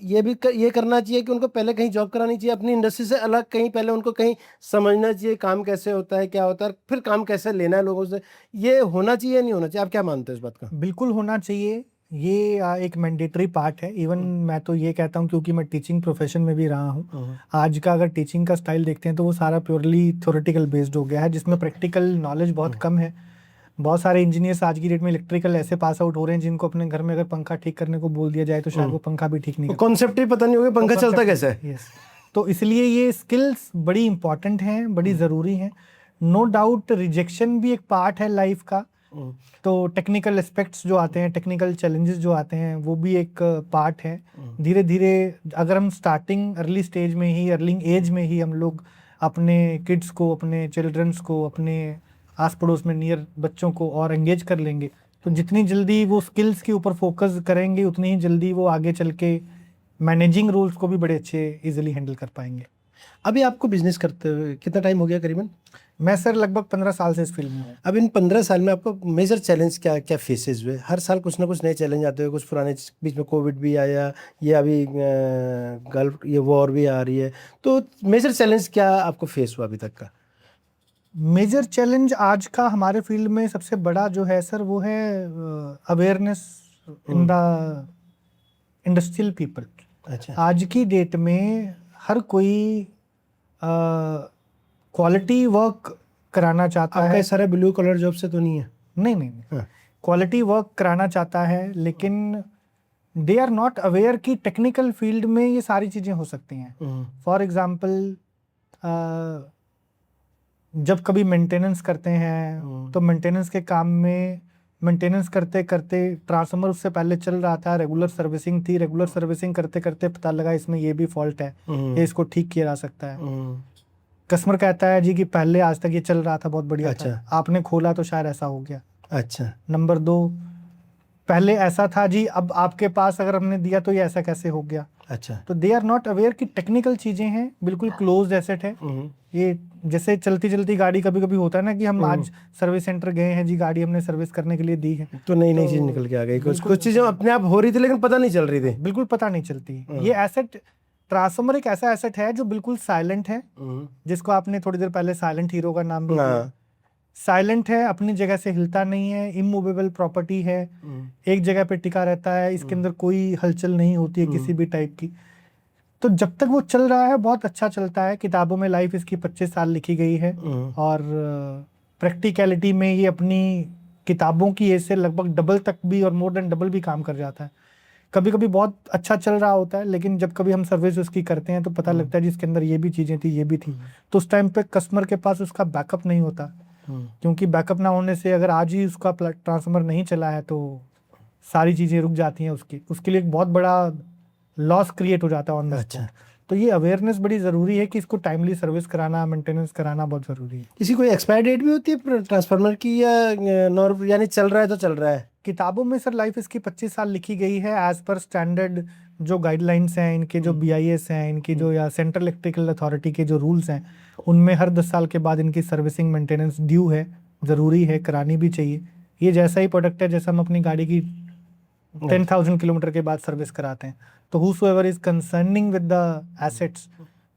ये करना चाहिए कि उनको पहले कहीं जॉब करानी चाहिए अपनी इंडस्ट्री से अलग, कहीं पहले उनको कहीं समझना चाहिए काम कैसे होता है, क्या होता है, फिर काम कैसे लेना है लोगों से। ये होना चाहिए नहीं होना चाहिए? आप क्या मानते हैं इस बात का? बिल्कुल होना चाहिए, ये एक मैंडेटरी पार्ट है। इवन मैं तो ये कहता हूँ क्योंकि मैं टीचिंग प्रोफेशन में भी रहा हूँ। आज का अगर टीचिंग का स्टाइल देखते हैं तो वो सारा प्योरली थ्योरेटिकल बेस्ड हो गया है, जिसमें प्रैक्टिकल नॉलेज बहुत कम है। बहुत सारे इंजीनियर्स आज की डेट में इलेक्ट्रिकल ऐसे पास आउट हो रहे हैं जिनको अपने घर में अगर पंखा ठीक करने को बोल दिया जाए तो शायद वो पंखा भी ठीक नहीं कर, कॉन्सेप्ट ही पता नहीं होगा पंखा चलता कैसे है। यस, तो इसलिए ये स्किल्स बड़ी इंपॉर्टेंट हैं, बड़ी ज़रूरी हैं। नो डाउट रिजेक्शन भी एक पार्ट है लाइफ का, तो टेक्निकल एस्पेक्ट्स जो आते हैं, टेक्निकल चैलेंजेस जो आते हैं, वो भी एक पार्ट है। धीरे धीरे अगर हम स्टार्टिंग अर्ली स्टेज में ही, अर्ली एज में ही हम लोग अपने किड्स को, अपने चिल्ड्रंस को, अपने आस पड़ोस में नियर बच्चों को और एंगेज कर लेंगे, तो जितनी जल्दी वो स्किल्स के ऊपर फोकस करेंगे उतनी ही जल्दी वो आगे चल के मैनेजिंग रोल्स को भी बड़े अच्छे इजीली हैंडल कर पाएंगे। अभी आपको बिजनेस करते हुए कितना टाइम हो गया करीबन? मैं सर लगभग 15 साल से इस फील्ड में हूँ। अब इन 15 साल में आपको मेजर चैलेंज क्या क्या फेसेस हुए? हर साल कुछ ना कुछ नए चैलेंज आते हुए, कुछ पुराने, बीच में कोविड भी आया, ये अभी गल्फ ये वॉर भी आ रही है, तो मेजर चैलेंज क्या आपको फेस हुआ अभी तक का? मेजर चैलेंज आज का हमारे फील्ड में सबसे बड़ा जो है सर वो है awareness in the industrial people. अच्छा। आज की डेट में हर कोई क्वालिटी वर्क कराना चाहता आपका है। ये सारा ब्लू कलर जॉब से तो नहीं है? नहीं नहीं नहीं, हाँ। क्वालिटी वर्क कराना चाहता है, लेकिन दे आर नॉट अवेयर कि टेक्निकल फील्ड में ये सारी चीज़ें हो सकती हैं। फॉर एग्जांपल जब कभी मेंटेनेंस करते हैं तो मेंटेनेंस के काम में मेंटेनेंस करते करते ट्रांसफार्मर उससे पहले चल रहा था, रेगुलर सर्विसिंग थी, रेगुलर सर्विसिंग करते करते पता लगा इसमें ये भी फॉल्ट है, ये इसको ठीक किया जा सकता है। कस्टमर कहता है जी कि पहले आज तक ये चल रहा था, बहुत बढ़िया था, आपने खोला तो शायद ऐसा हो गया। अच्छा। नंबर 2, पहले ऐसा था जी, अब आपके पास अगर हमने दिया तो ये ऐसा कैसे हो गया। अच्छा। तो दे आर नॉट अवेयर कि टेक्निकल चीज़ें हैं, बिल्कुल क्लोज एसेट है ये। जैसे चलती चलती गाड़ी कभी कभी होता है ना कि हम आज सर्विस सेंटर गए हैं जी, गाड़ी हमने सर्विस करने के लिए दी है, तो नई नई चीज निकल के आ गई, कुछ चीजें अपने आप हो रही थी लेकिन पता नहीं चल रही थी, बिल्कुल पता नहीं चलती। ये एसेट, ट्रांसफार्मर एक ऐसा एसेट है जो बिल्कुल साइलेंट है, जिसको आपने थोड़ी देर पहले साइलेंट हीरो का नाम भी लिया। साइलेंट है, अपनी जगह से हिलता नहीं है, इमूवेबल प्रॉपर्टी है, एक जगह पे टिका रहता है, इसके अंदर कोई हलचल नहीं होती है किसी भी टाइप की। तो जब तक वो चल रहा है बहुत अच्छा चलता है। किताबों में लाइफ इसकी 25 साल लिखी गई है और प्रैक्टिकलिटी में ये अपनी किताबों की एज से लगभग डबल तक भी और मोर देन डबल भी काम कर जाता है। कभी कभी बहुत अच्छा चल रहा होता है, लेकिन जब कभी हम सर्विस उसकी करते हैं तो पता लगता है जिसके अंदर ये भी चीज़ें थी, ये भी थी। तो उस टाइम पे कस्टमर के पास उसका बैकअप नहीं होता, क्योंकि बैकअप ना होने से अगर आज ही उसका ट्रांसफार्मर नहीं चला है तो सारी चीज़ें रुक जाती हैं, उसके लिए एक बहुत बड़ा लॉस क्रिएट हो जाता है ऑन द स्पॉट। तो ये अवेयरनेस बड़ी ज़रूरी है कि इसको टाइमली सर्विस कराना, मेंटेनेंस कराना बहुत ज़रूरी है। किसी कोई एक्सपायर डेट भी होती है ट्रांसफार्मर की, या नॉर्म यानी चल रहा है तो चल रहा है? किताबों में सर लाइफ इसकी 25 साल लिखी गई है एज पर स्टैंडर्ड जो गाइडलाइंस हैं इनके, जो BIS हैं इनकी, जो या सेंट्रल इलेक्ट्रिकल अथॉरिटी के जो रूल्स हैं, उनमें हर 10 साल के बाद इनकी सर्विसिंग मेंटेनेंस ड्यू है, ज़रूरी है, करानी भी चाहिए। ये जैसा ही प्रोडक्ट है जैसा हम अपनी गाड़ी की 10,000 किलोमीटर के बाद सर्विस कराते हैं। तो whosoever is concerning with the assets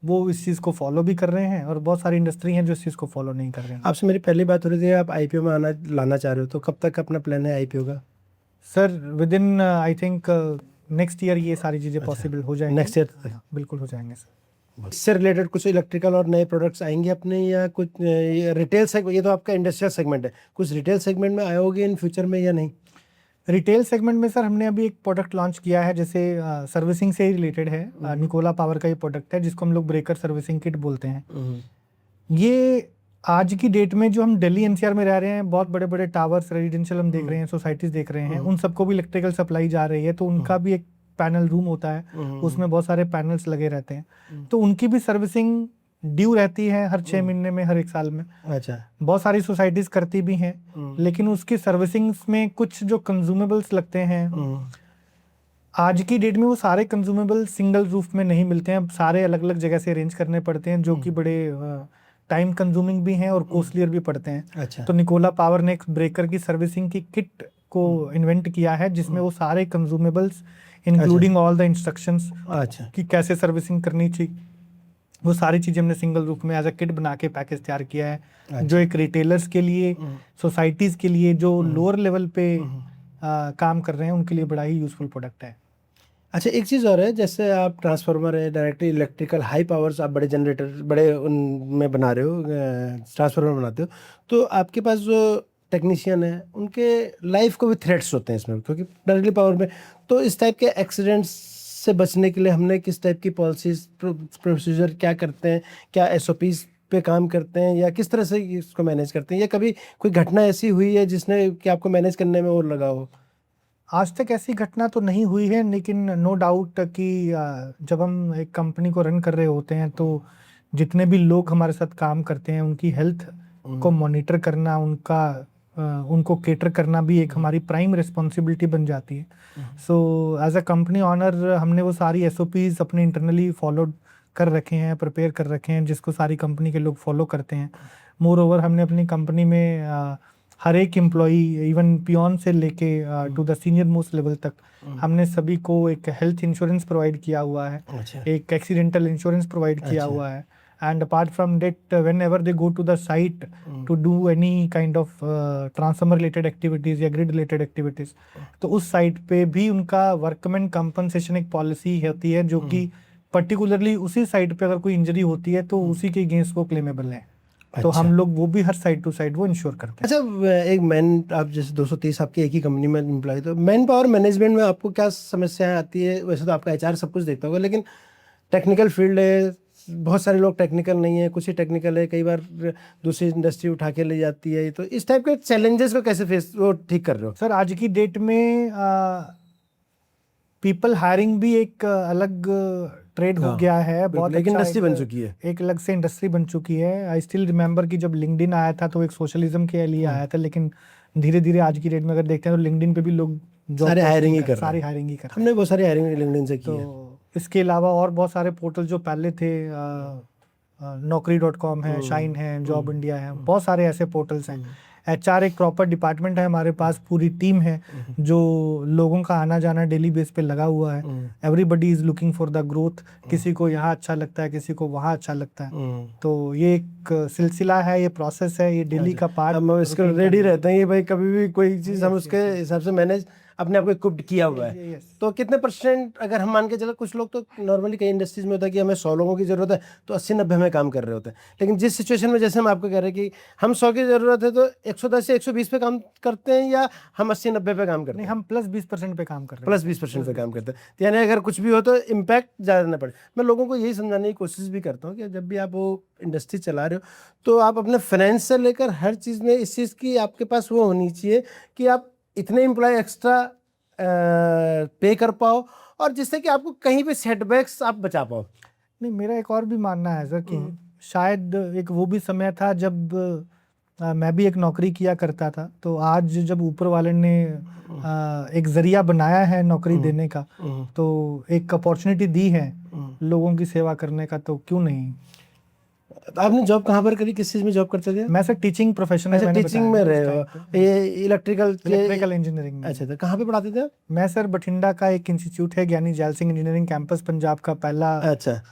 वो इस चीज़ को फॉलो भी कर रहे हैं, और बहुत सारी इंडस्ट्री हैं जो इस चीज़ को फॉलो नहीं कर रहे हैं। आपसे मेरी पहली बात हो रही थी, आप IPO में लाना चाह रहे हो, तो कब तक अपना प्लान है IPO का? Sir with in I think next year ये सारी चीज़ें पॉसिबल हो जाएंगी। नेक्स्ट ईयर बिल्कुल हो जाएंगे सर। इससे रिलेटेड कुछ इलेक्ट्रिकल और नए प्रोडक्ट्स आएंगे अपने, या कुछ रिटेल सेगमेंट, ये तो आपका इंडस्ट्रियल सेगमेंट है, कुछ रिटेल सेगमेंट में आयोगे इन फ्यूचर में या नहीं? रिटेल सेगमेंट में सर हमने अभी एक प्रोडक्ट लॉन्च किया है, जैसे सर्विसिंग से ही रिलेटेड है। निकोला पावर का ये प्रोडक्ट है जिसको हम लोग ब्रेकर सर्विसिंग किट बोलते हैं। ये आज की डेट में जो हम दिल्ली NCR में रह रहे हैं, बहुत बड़े बड़े टावर्स, रेजिडेंशियल हम देख रहे हैं, सोसाइटीज देख रहे हैं, उन सबको भी इलेक्ट्रिकल सप्लाई जा रही है। तो उनका भी एक पैनल रूम होता है, उसमें बहुत सारे पैनल्स लगे रहते हैं, तो उनकी भी सर्विसिंग ड्यू रहती है हर 6 महीने में, हर 1 साल में। अच्छा। बहुत सारी सोसाइटीज करती भी हैं, लेकिन उसकी सर्विसिंग में कुछ जो कंज्यूमेबल्स लगते हैं, आज की डेट में वो सारे कंज्यूमेबल सिंगल रूफ में नहीं मिलते हैं, सारे अलग अलग जगह से अरेंज करने पड़ते हैं, जो कि बड़े टाइम कंज्यूमिंग भी हैं और कॉस्टलियर भी पड़ते हैं। अच्छा। तो निकोला पावर ने एक ब्रेकर की सर्विसिंग की किट को इन्वेंट किया है, जिसमें वो सारे consumables including all the instructions, अच्छा, कि कैसे सर्विसिंग करनी चाहिए, वो सारी चीज़ें हमने सिंगल रूफ में एज अ किट बना के पैकेज तैयार किया है। अच्छा। जो एक रिटेलर्स के लिए, सोसाइटीज़ के लिए, जो लोअर लेवल पे काम कर रहे हैं, उनके लिए बड़ा ही यूजफुल प्रोडक्ट है। अच्छा, एक चीज़ और है, जैसे आप ट्रांसफार्मर है, डायरेक्टली इलेक्ट्रिकल हाई पावर्स, आप बड़े जनरेटर बड़े उनमें बना रहे हो, ट्रांसफार्मर बनाते हो, तो आपके पास जो टेक्नीशियन है उनके लाइफ को भी थ्रेट्स होते हैं इसमें, क्योंकि डायरेक्टली पावर में। तो इस टाइप के एक्सीडेंट्स से बचने के लिए हमने किस टाइप की पॉलिसीज, प्रोसीजर क्या करते हैं, क्या SOPs पे काम करते हैं, या किस तरह से इसको मैनेज करते हैं, या कभी कोई घटना ऐसी हुई है जिसने कि आपको मैनेज करने में वो लगा हो? आज तक ऐसी घटना तो नहीं हुई है, लेकिन नो डाउट कि जब हम एक कंपनी को रन कर रहे होते हैं तो जितने भी लोग हमारे साथ काम करते हैं उनकी हेल्थ को मॉनिटर करना, उनको केटर करना भी एक हमारी प्राइम रिस्पॉन्सिबिलिटी बन जाती है। So as a company owner हमने वो सारी SOPs अपने इंटरनली फॉलो कर रखे हैं, प्रिपेयर कर रखे हैं, जिसको सारी कंपनी के लोग फॉलो करते हैं। मोर ओवर हमने अपनी कंपनी में हर एक एम्प्लॉई, इवन पियोन से लेके to the senior most level तक, हमने सभी को एक हेल्थ इंश्योरेंस प्रोवाइड किया हुआ है, अच्छा। एक एक्सीडेंटल इंश्योरेंस प्रोवाइड किया हुआ है। And apart from that, whenever they go to the site to do any kind of transformer related activities या ग्रिड रिलेटेड एक्टिविटीज़, तो उस साइट पे भी उनका वर्कमैन कंपनसेशन एक पॉलिसी होती है जो कि पर्टिकुलरली उसी साइट पे अगर कोई इंजरी होती है तो उसी के अगेंस्ट वो क्लेमेबल है। तो अच्छा। हम लोग वो भी हर साइड टू साइड वो इंश्योर करते हैं। अच्छा, एक मैन, आप जैसे 230 आपकी एक ही कंपनी में एम्प्लॉय, तो मैन पावर मैनेजमेंट में आपको क्या समस्याएं आती है? वैसे तो आपका एचआर सब कुछ देखता होगा, लेकिन टेक्निकल फील्ड है, बहुत सारे लोग टेक्निकल नहीं है, कुछ ही टेक्निकल है, कई बार दूसरी इंडस्ट्री उठा के ले जाती है, तो इस टाइप के चैलेंजेस को कैसे फेस वो ठीक कर रहे हो? सर आज की डेट में पीपल हायरिंग भी एक अलग ट्रेड हो गया है, बहुत एक अच्छा इंडस्ट्री बन चुकी है, एक अलग से इंडस्ट्री बन चुकी है। आई स्टिल रिमेंबर कि जब लिंक्डइन आया था तो एक सोशलिज्म के लिए आया था, लेकिन धीरे धीरे आज की डेट में अगर देखते हैं तो लिंक्डइन पे भी लोग सारे हायरिंग ही कर रहे हैं। सारी हायरिंग ही कर रहे हैं। हमने बहुत सारी हायरिंग लिंक्डइन से की है। तो इसके अलावा और बहुत सारे पोर्टल जो पहले थे, naukri.com है, शाइन है, जॉब इंडिया है, बहुत सारे ऐसे पोर्टल्स हैं। एचआर एक प्रॉपर डिपार्टमेंट है हमारे पास, पूरी टीम है जो लोगों का आना जाना डेली बेस पे लगा हुआ है। Everybody is looking for the growth, किसी को यहाँ अच्छा लगता है, किसी को वहाँ अच्छा लगता है। तो ये एक सिलसिला है, ये प्रोसेस है, ये डेली का पार्ट। हम इसको रेडी रहते हैं कि भाई कभी भी कोई चीज़ हम उसके हिसाब से मैनेज अपने आप को इक्विप्ड किया हुआ है। तो कितने % अगर हम मान के चलो, कुछ लोग तो नॉर्मली कई इंडस्ट्रीज में होता है कि हमें 100 लोगों की ज़रूरत है तो 80-90 में काम कर रहे होते हैं, लेकिन जिस सिचुएशन में जैसे हम आपको कह रहे हैं कि हम 100 की ज़रूरत है तो 110 से 120 पे काम करते हैं, या हम 80-90 पे काम करते हैं? नहीं, हम +20% पे काम कर रहे हैं। +20% पे काम करते हैं, तो यानी अगर कुछ भी हो तो इम्पैक्ट ज़्यादा ना पड़े। मैं लोगों को यही समझाने की कोशिश भी करता हूँ कि जब भी आप वो इंडस्ट्री चला रहे हो तो आप अपने फाइनेंस से लेकर हर चीज़ में इस चीज़ की आपके पास वो होनी चाहिए कि आप इतने एम्प्लॉय एक्स्ट्रा पे कर पाओ, और जिससे कि आपको कहीं पे सेटबैक्स आप बचा पाओ। नहीं, मेरा एक और भी मानना है सर कि शायद एक वो भी समय था जब मैं भी एक नौकरी किया करता था, तो आज जब ऊपर वाले ने एक जरिया बनाया है नौकरी देने का, तो एक अपॉर्चुनिटी दी है लोगों की सेवा करने का, तो क्यों नहीं। आपने जॉब कहाँ पर करी, किस चीज़ में जॉब करते थे? मैं सर टीचिंग प्रोफेशन में, टीचिंग में रहे हो, ये इलेक्ट्रिकल इंजीनियरिंग में। अच्छा, तो कहाँ पे पढ़ाते थे आप? मैं सर बठिंडा का एक इंस्टीट्यूट है, ज्ञानी gel Singh engineering campus, Punjab का पहला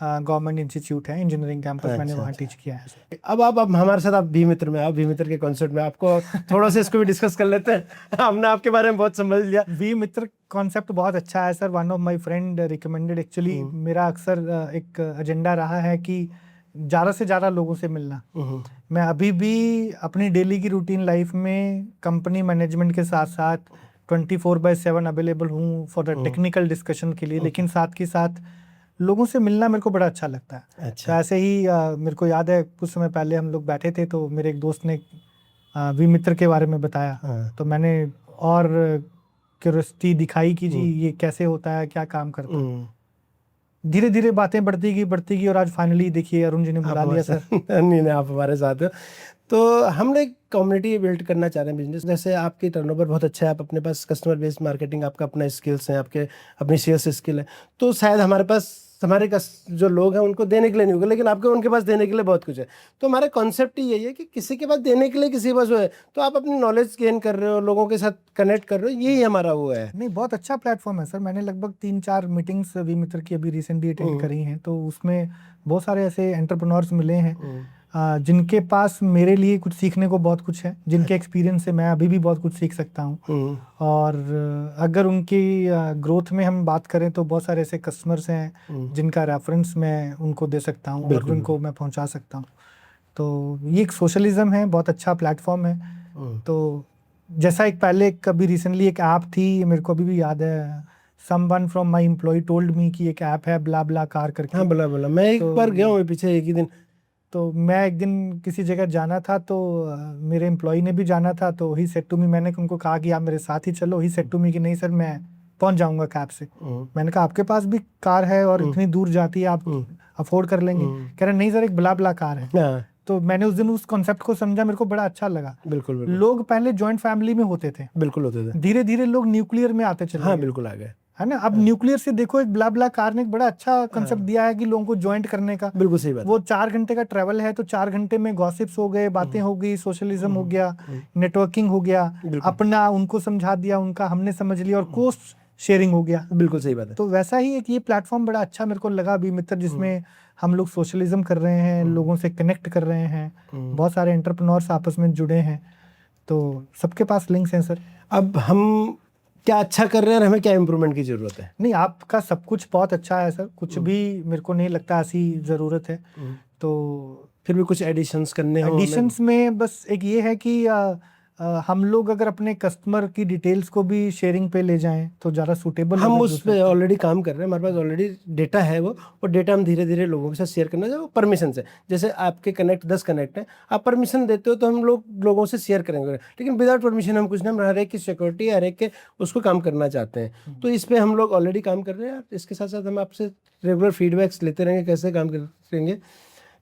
गवर्नमेंट इंस्टीट्यूट है इंजीनियरिंग कैंपस, मैंने वहाँ टीच किया है। अब हमारे साथ आप भी मित्र में, आप भी मित्र के कॉन्सेप्ट में आपको थोड़ा सा इसको भी डिस्कस कर लेते हैं। हमने आपके बारे में बहुत समझ लिया। वी मित्र कॉन्सेप्ट बहुत अच्छा है sir, one of my friend recommended. Actually मेरा अक्सर एक एजेंडा रहा है कि ज़्यादा से ज़्यादा लोगों से मिलना। मैं अभी भी अपनी डेली की रूटीन लाइफ में कंपनी मैनेजमेंट के साथ साथ 24/7 अवेलेबल हूँ फॉर द टेक्निकल डिस्कशन के लिए, लेकिन साथ के साथ लोगों से मिलना मेरे को बड़ा अच्छा लगता है। अच्छा। तो ऐसे ही मेरे को याद है कुछ समय पहले हम लोग बैठे थे तो मेरे एक दोस्त ने वी मित्र के बारे में बताया, तो मैंने और क्यूरियोसिटी दिखाई कि जी ये कैसे होता है, क्या काम करता है। धीरे धीरे बातें बढ़ती गई और आज फाइनली देखिए अरुण जी ने बुला लिया सर। नहीं, आप हमारे साथ हो। तो हम लोग कम्युनिटी बिल्ड करना चाह रहे हैं बिजनेस। जैसे आपकी टर्नओवर बहुत अच्छा है, आप अपने पास कस्टमर बेस्ड मार्केटिंग, आपका अपना स्किल्स हैं, आपके अपनी सेल्स स्किल है, तो शायद हमारे जो लोग हैं उनको देने के लिए नहीं होगा, लेकिन आपके उनके पास देने के लिए बहुत कुछ है। तो हमारा कॉन्सेप्ट ही यही है कि किसी के पास देने के लिए किसी के पास वो है, तो आप अपनी नॉलेज गेन कर रहे हो, लोगों के साथ कनेक्ट कर रहे हो, यही हमारा वो है। नहीं, बहुत अच्छा प्लेटफॉर्म है सर। मैंने लगभग 3-4 मीटिंग्स वी मित्र की अभी रिसेंटली अटेंड करी हैं, तो उसमें बहुत सारे ऐसे एंटरप्रेन्योर्स मिले हैं जिनके पास मेरे लिए कुछ सीखने को बहुत कुछ है, जिनके एक्सपीरियंस से मैं अभी भी बहुत कुछ सीख सकता हूँ। और अगर उनकी ग्रोथ में हम बात करें तो बहुत सारे ऐसे कस्टमर्स हैं जिनका रेफरेंस मैं उनको दे सकता हूँ और उनको मैं पहुँचा सकता हूँ। तो ये एक सोशलिज्म है, बहुत अच्छा प्लेटफॉर्म है। तो जैसा एक पहले कभी रिसेंटली एक ऐप थी, मेरे को अभी भी याद है, someone from my employ told me कि एक ऐप है ब्ला ब्ला कार करके। हाँ, ब्ला ब्ला, मैं एक बार गया हूँ पीछे एक ही दिन। तो मैं एक दिन किसी जगह जाना था, तो मेरे एम्प्लॉय ने भी जाना था, तो ही सेड टू मी, मैंने उनको कहा कि आप मेरे साथ ही चलो। ही सेड टू मी कि नहीं सर, मैं पहुंच जाऊंगा कैब से। मैंने कहा आपके पास भी कार है और इतनी दूर जाती है, आप अफोर्ड कर लेंगे? कह रहे नहीं सर, एक ब्ला ब्ला कार है। तो मैंने उस दिन उस कॉन्सेप्ट को समझा, मेरे को बड़ा अच्छा लगा। बिल्कुल। लोग पहले जॉइंट फैमिली में होते थे, बिल्कुल होते थे, धीरे धीरे लोग न्यूक्लियर में आते चले। हाँ, बिल्कुल आ गए। है ना। अब न्यूक्लियर से देखो, एक ब्ला ब्ला कार ने एक बड़ा अच्छा कंसेप्ट दिया है कि लोगों को ज्वाइंट करने का। बिल्कुल सही बात है। वो 4 घंटे का ट्रैवल है तो 4 घंटे में गॉसिप्स हो गए, बातें हो गई, सोशलिज्म हो गया, नेटवर्किंग हो गया, बिल्कुल। अपना उनको समझा दिया, उनका हमने समझ लिया, और कोस्ट शेयरिंग हो गया। बिल्कुल सही बात है। तो वैसा ही एक ये प्लेटफॉर्म बड़ा अच्छा मेरे को लगा अभी मित्र, जिसमें हम लोग सोशलिज्म कर रहे हैं, लोगों से कनेक्ट कर रहे हैं, बहुत सारे एंटरप्रेन्योर्स आपस में जुड़े हैं, तो सबके पास लिंक्स हैं सर। अब हम क्या अच्छा कर रहे हैं और हमें क्या इम्प्रूवमेंट की जरूरत है? नहीं, आपका सब कुछ बहुत अच्छा है सर, कुछ भी मेरे को नहीं लगता ऐसी ज़रूरत है। तो फिर भी कुछ एडिशंस करने हो? एडिशंस में बस एक ये है कि हम लोग अगर अपने कस्टमर की डिटेल्स को भी शेयरिंग पे ले जाएं तो ज़्यादा सूटेबल हम उस पे ऑलरेडी काम कर रहे हैं, हमारे पास ऑलरेडी डेटा है वो डेटा हम धीरे धीरे लोगों के साथ शेयर करना चाहिए, वो परमिशन से। जैसे आपके 10 कनेक्ट हैं, आप परमिशन देते हो तो हम लोगों से शेयर करेंगे, लेकिन विदाउट परमिशन हम कुछ नहीं, हम हर एक की सिक्योरिटी, हर एक के उसको काम करना चाहते हैं। तो इस पर हम लोग ऑलरेडी काम कर रहे हैं। इसके साथ साथ हम आपसे रेगुलर फीडबैक्स लेते रहेंगे कैसे काम करेंगे।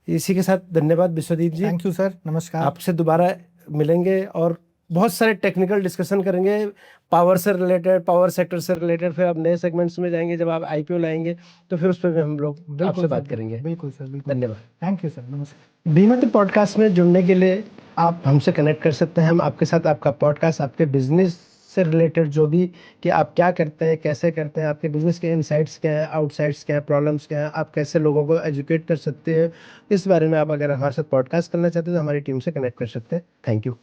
इसी के साथ धन्यवाद विश्वदीप जी। थैंक यू सर, नमस्कार। आपसे दोबारा मिलेंगे और बहुत सारे टेक्निकल डिस्कशन करेंगे, पावर से रिलेटेड, पावर सेक्टर से रिलेटेड। फिर आप नए सेगमेंट्स में जाएंगे, जब आप आईपीओ लाएंगे तो फिर उस पर भी हम लोग आपसे बात करेंगे। बिल्कुल सर, बिल्कुल। धन्यवाद। थैंक यू सर, नमस्कार। बीमित्र पॉडकास्ट में जुड़ने के लिए आप हमसे कनेक्ट कर सकते हैं। हम आपके साथ आपका पॉडकास्ट, आपके बिजनेस से रिलेटेड जो भी, कि आप क्या करते हैं, कैसे करते हैं, आपके बिजनेस के इनसाइट्स क्या है, आउटसाइड्स क्या है, प्रॉब्लम्स क्या है, आप कैसे लोगों को एजुकेट कर सकते हैं, इस बारे में आप अगर हमारे साथ पॉडकास्ट करना चाहते हैं तो हमारी टीम से कनेक्ट कर सकते हैं। Thank you.